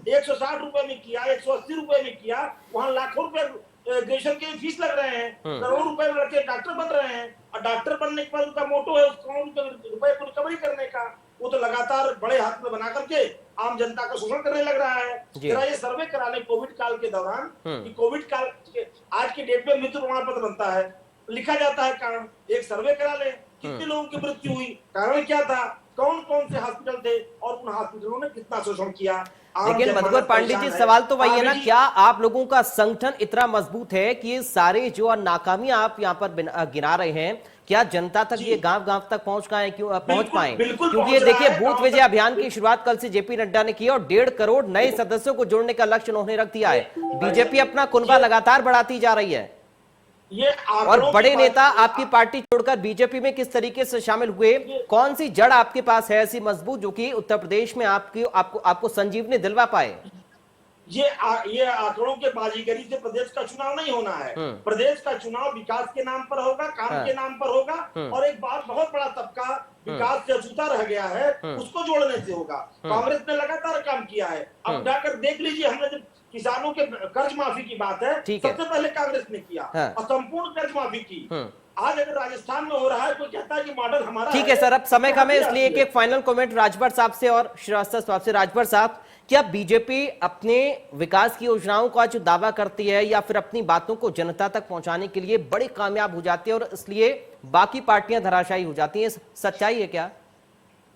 160 रुपए में किया, 180 रुपए में किया, वहां लाखों रुपए ग्रेजुएशन के फीस लग रहे हैं, करोड़ों रुपए में लड़के डॉक्टर बन रहे हैं, और डॉक्टर बनने के बाद उनका मोटो है उस करोड़ों रुपए को रिकवरी करने का। वो तो लगातार बड़े हाथ में बना करके आम जनता का शोषण करने लग रहा है। जरा ये सर्वे करा ले कोविड काल के दौरान, कि कोविड काल आज के डेट में मृत्यु प्रमाण पत्र बनता है, लिखा जाता है कारण, एक सर्वे करा ले कितने लोगों की मृत्यु हुई, कारण क्या था, कौन कौन से हॉस्पिटल थे और उन हॉस्पिटलों ने कितना शोषण किया।
लेकिन मधुकर पांडे जी, सवाल तो वही है ना, क्या आप लोगों का संगठन इतना मजबूत है कि ये सारे जो नाकामियां आप यहाँ पर गिना रहे हैं, क्या जनता तक ये गांव गांव तक पहुंच पाए? क्योंकि ये देखिए, बूथ विजय अभियान की शुरुआत कल से जेपी नड्डा ने की और 1.5 करोड़ नए सदस्यों को जोड़ने का लक्ष्य उन्होंने रख दिया है। बीजेपी अपना कुनबा लगातार बढ़ाती जा रही है, और बड़े नेता आपकी पार्टी छोड़कर बीजेपी में किस तरीके से शामिल हुए? कौन सी जड़ आपके पास है ऐसी मजबूत जो कि उत्तर प्रदेश में आपको संजीवनी दिलवा पाए?
ये आंकड़ों के बाजीगरी से प्रदेश का चुनाव नहीं होना है। प्रदेश का चुनाव विकास के नाम पर होगा, काम के नाम पर होगा, और एक बात, बहुत बड़ा तबका विकास से अछूता रह गया है, उसको जोड़ने से होगा। कांग्रेस ने लगातार काम किया है। अब जाकर देख लीजिए, हमने जब किसानों के कर्ज माफी की बात है, सबसे पहले कांग्रेस ने किया और संपूर्ण कर्ज माफी की। आज अगर राजस्थान में हो रहा है, कोई कहता है कि मॉडल हमारा।
ठीक है सर, अब समय कम है, इसलिए एक फाइनल कमेंट राजभर साहब से और श्रीवास्तव साहब से। राजभर साहब, क्या बीजेपी अपने विकास की योजनाओं का जो दावा करती है या फिर अपनी बातों को जनता तक पहुंचाने के लिए बड़ी कामयाब हो जाती है और इसलिए बाकी पार्टियां धराशायी हो जाती हैं, सच्चाई है क्या?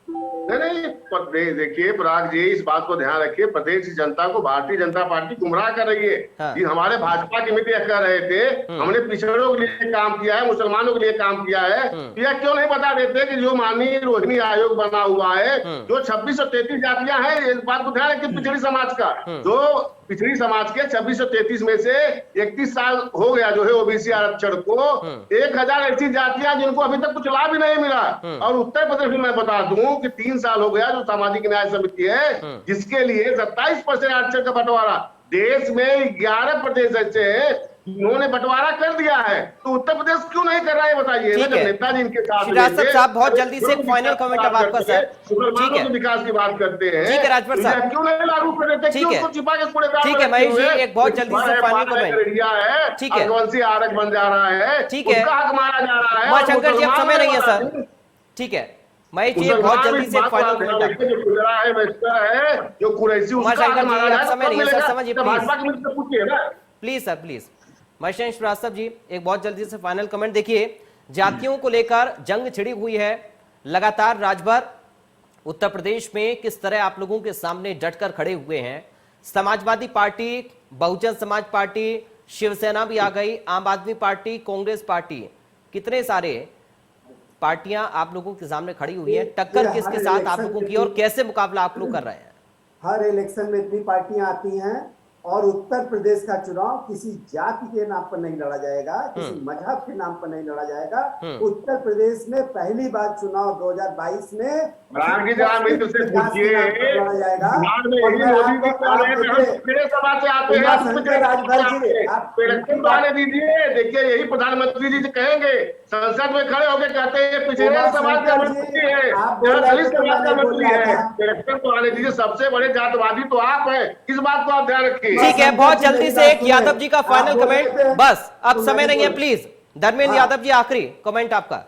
नहीं, देखिए पराग जी, इस बात को ध्यान रखिए, प्रदेश की जनता को भारतीय जनता पार्टी गुमराह कर रही है। जी, हमारे भाजपा के मित्र कह रहे थे हमने पिछड़ों के लिए काम किया है, मुसलमानों के लिए काम किया है, यह क्यों नहीं बता देते कि जो माननीय रोहिणी आयोग बना हुआ है, जो 2633 जातियां हैं, इस बात को ध्यान रखिए, पिछड़ी समाज का, जो पिछड़ी समाज के 2633 में से 31 साल हो गया जो है ओबीसी आरक्षण को, 1000 ऐसी जातियां जिनको अभी तक कुछ लाभ ही नहीं मिला। और उत्तर प्रदेश में मैं बता दूं कि 3 साल हो गया जो सामाजिक न्याय समिति है, जिसके लिए 27% आरक्षण का बंटवारा, देश में 11 प्रदेश ऐसे हैं उन्होंने बंटवारा कर दिया है, तो उत्तर प्रदेश क्यों नहीं कर रहा है बताइए? नेताजी इनके साथ
श्रीवास्तव साहब, बहुत जल्दी से एक फाइनल कमेंट अब आपका सर। ठीक है,
विकास की बात करते हैं,
ठीक है राजभर साहब,
क्यों नहीं लागू कर देते?
ठीक है, ठीक है महेश जी, एक बहुत जल्दी से फाइनल कमेंट। ठीक है,
आरक्षण बन जा रहा है,
ठीक है,
हक मारा जा रहा है,
शंकर जी अब समय नहीं है सर। ठीक है महेश जी, बहुत जल्दी से फाइनल कमेंट।
जो कुरैशी
समय नहीं है सर, समझिए please sir, please. Mahesh Shrivastava ji, एक बहुत जल्दी से फाइनल कमेंट। देखिए, जातियों को लेकर जंग छिड़ी हुई है लगातार। राजभर, उत्तर प्रदेश में किस तरह आप लोगों के सामने डटकर खड़े हुए हैं? समाजवादी पार्टी, बहुजन समाज पार्टी, शिवसेना भी आ गई, आम आदमी पार्टी, कांग्रेस पार्टी, कितने सारे पार्टियां आप लोगों के सामने खड़ी हुई है। टक्कर किसके साथ आप लोगों की और कैसे मुकाबला आप लोग कर रहे हैं?
हर इलेक्शन में इतनी पार्टियां आती हैं और उत्तर प्रदेश का चुनाव किसी जाति के नाम पर नहीं लड़ा जाएगा, किसी मजहब के नाम पर नहीं लड़ा जाएगा। उत्तर प्रदेश में पहली बार चुनाव 2022 में लड़ा जाएगा।
दीजिए, देखिए यही प्रधानमंत्री जी से कहेंगे, संसद में खड़े होकर कहते हैं पिछड़े समाज का मंत्री है, दलित समाज का मंत्री है। इलेक्शन को आने दीजिए, सबसे बड़े जातवादी तो आप हैं, इस बात को आप ध्यान रखिए।
ठीक है, बहुत जल्दी से एक यादव जी का फाइनल कमेंट, बस अब समय नहीं है, प्लीज धर्मेंद्र यादव जी आखिरी कमेंट आपका।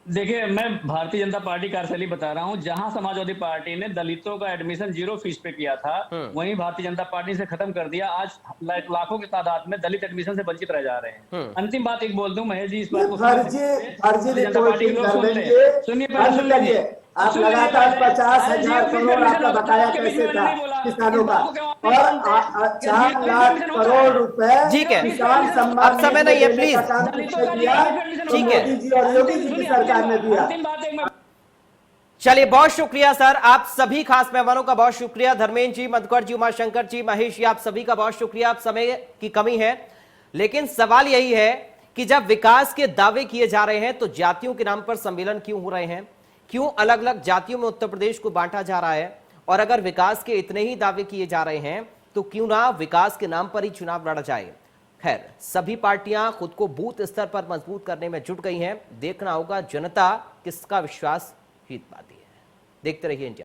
देखिए, मैं भारतीय जनता पार्टी कार्यशैली बता रहा हूं। जहां समाजवादी पार्टी ने दलितों का एडमिशन 0 फीस पे किया था, वहीं भारतीय जनता पार्टी से खत्म कर दिया। आज लाखों की तादाद में दलित एडमिशन से वंचित रह जा रहे हैं। अंतिम बात एक बोल दूं महेश जी, इस बात को जनता पार्टी के लोग सुनिए,
आप लगातार 50,000 करोड़ आपका बकाया कैसे था किसानों का, और 4 लाख करोड़ रुपए किसान सम्मान,
अब समय नहीं है, प्लीज।
ठीक है, मोदी जी और योगी जी की सरकार ने दिया।
चलिए, बहुत शुक्रिया सर, आप सभी खास मेहमानों का बहुत शुक्रिया। धर्मेंद्र जी, मधुकर जी, उमाशंकर जी, महेश जी, आप सभी का बहुत शुक्रिया। आप समय की कमी है, लेकिन सवाल यही है कि जब विकास के दावे किए जा रहे हैं तो जातियों के नाम पर सम्मेलन क्यों हो रहे हैं, क्यों अलग अलग जातियों में उत्तर प्रदेश को बांटा जा रहा है, और अगर विकास के इतने ही दावे किए जा रहे हैं तो क्यों ना विकास के नाम पर ही चुनाव लड़ा जाए। खैर, सभी पार्टियां खुद को बूथ स्तर पर मजबूत करने में जुट गई हैं। देखना होगा जनता किसका विश्वास जीत पाती है। देखते रहिए इंडिया।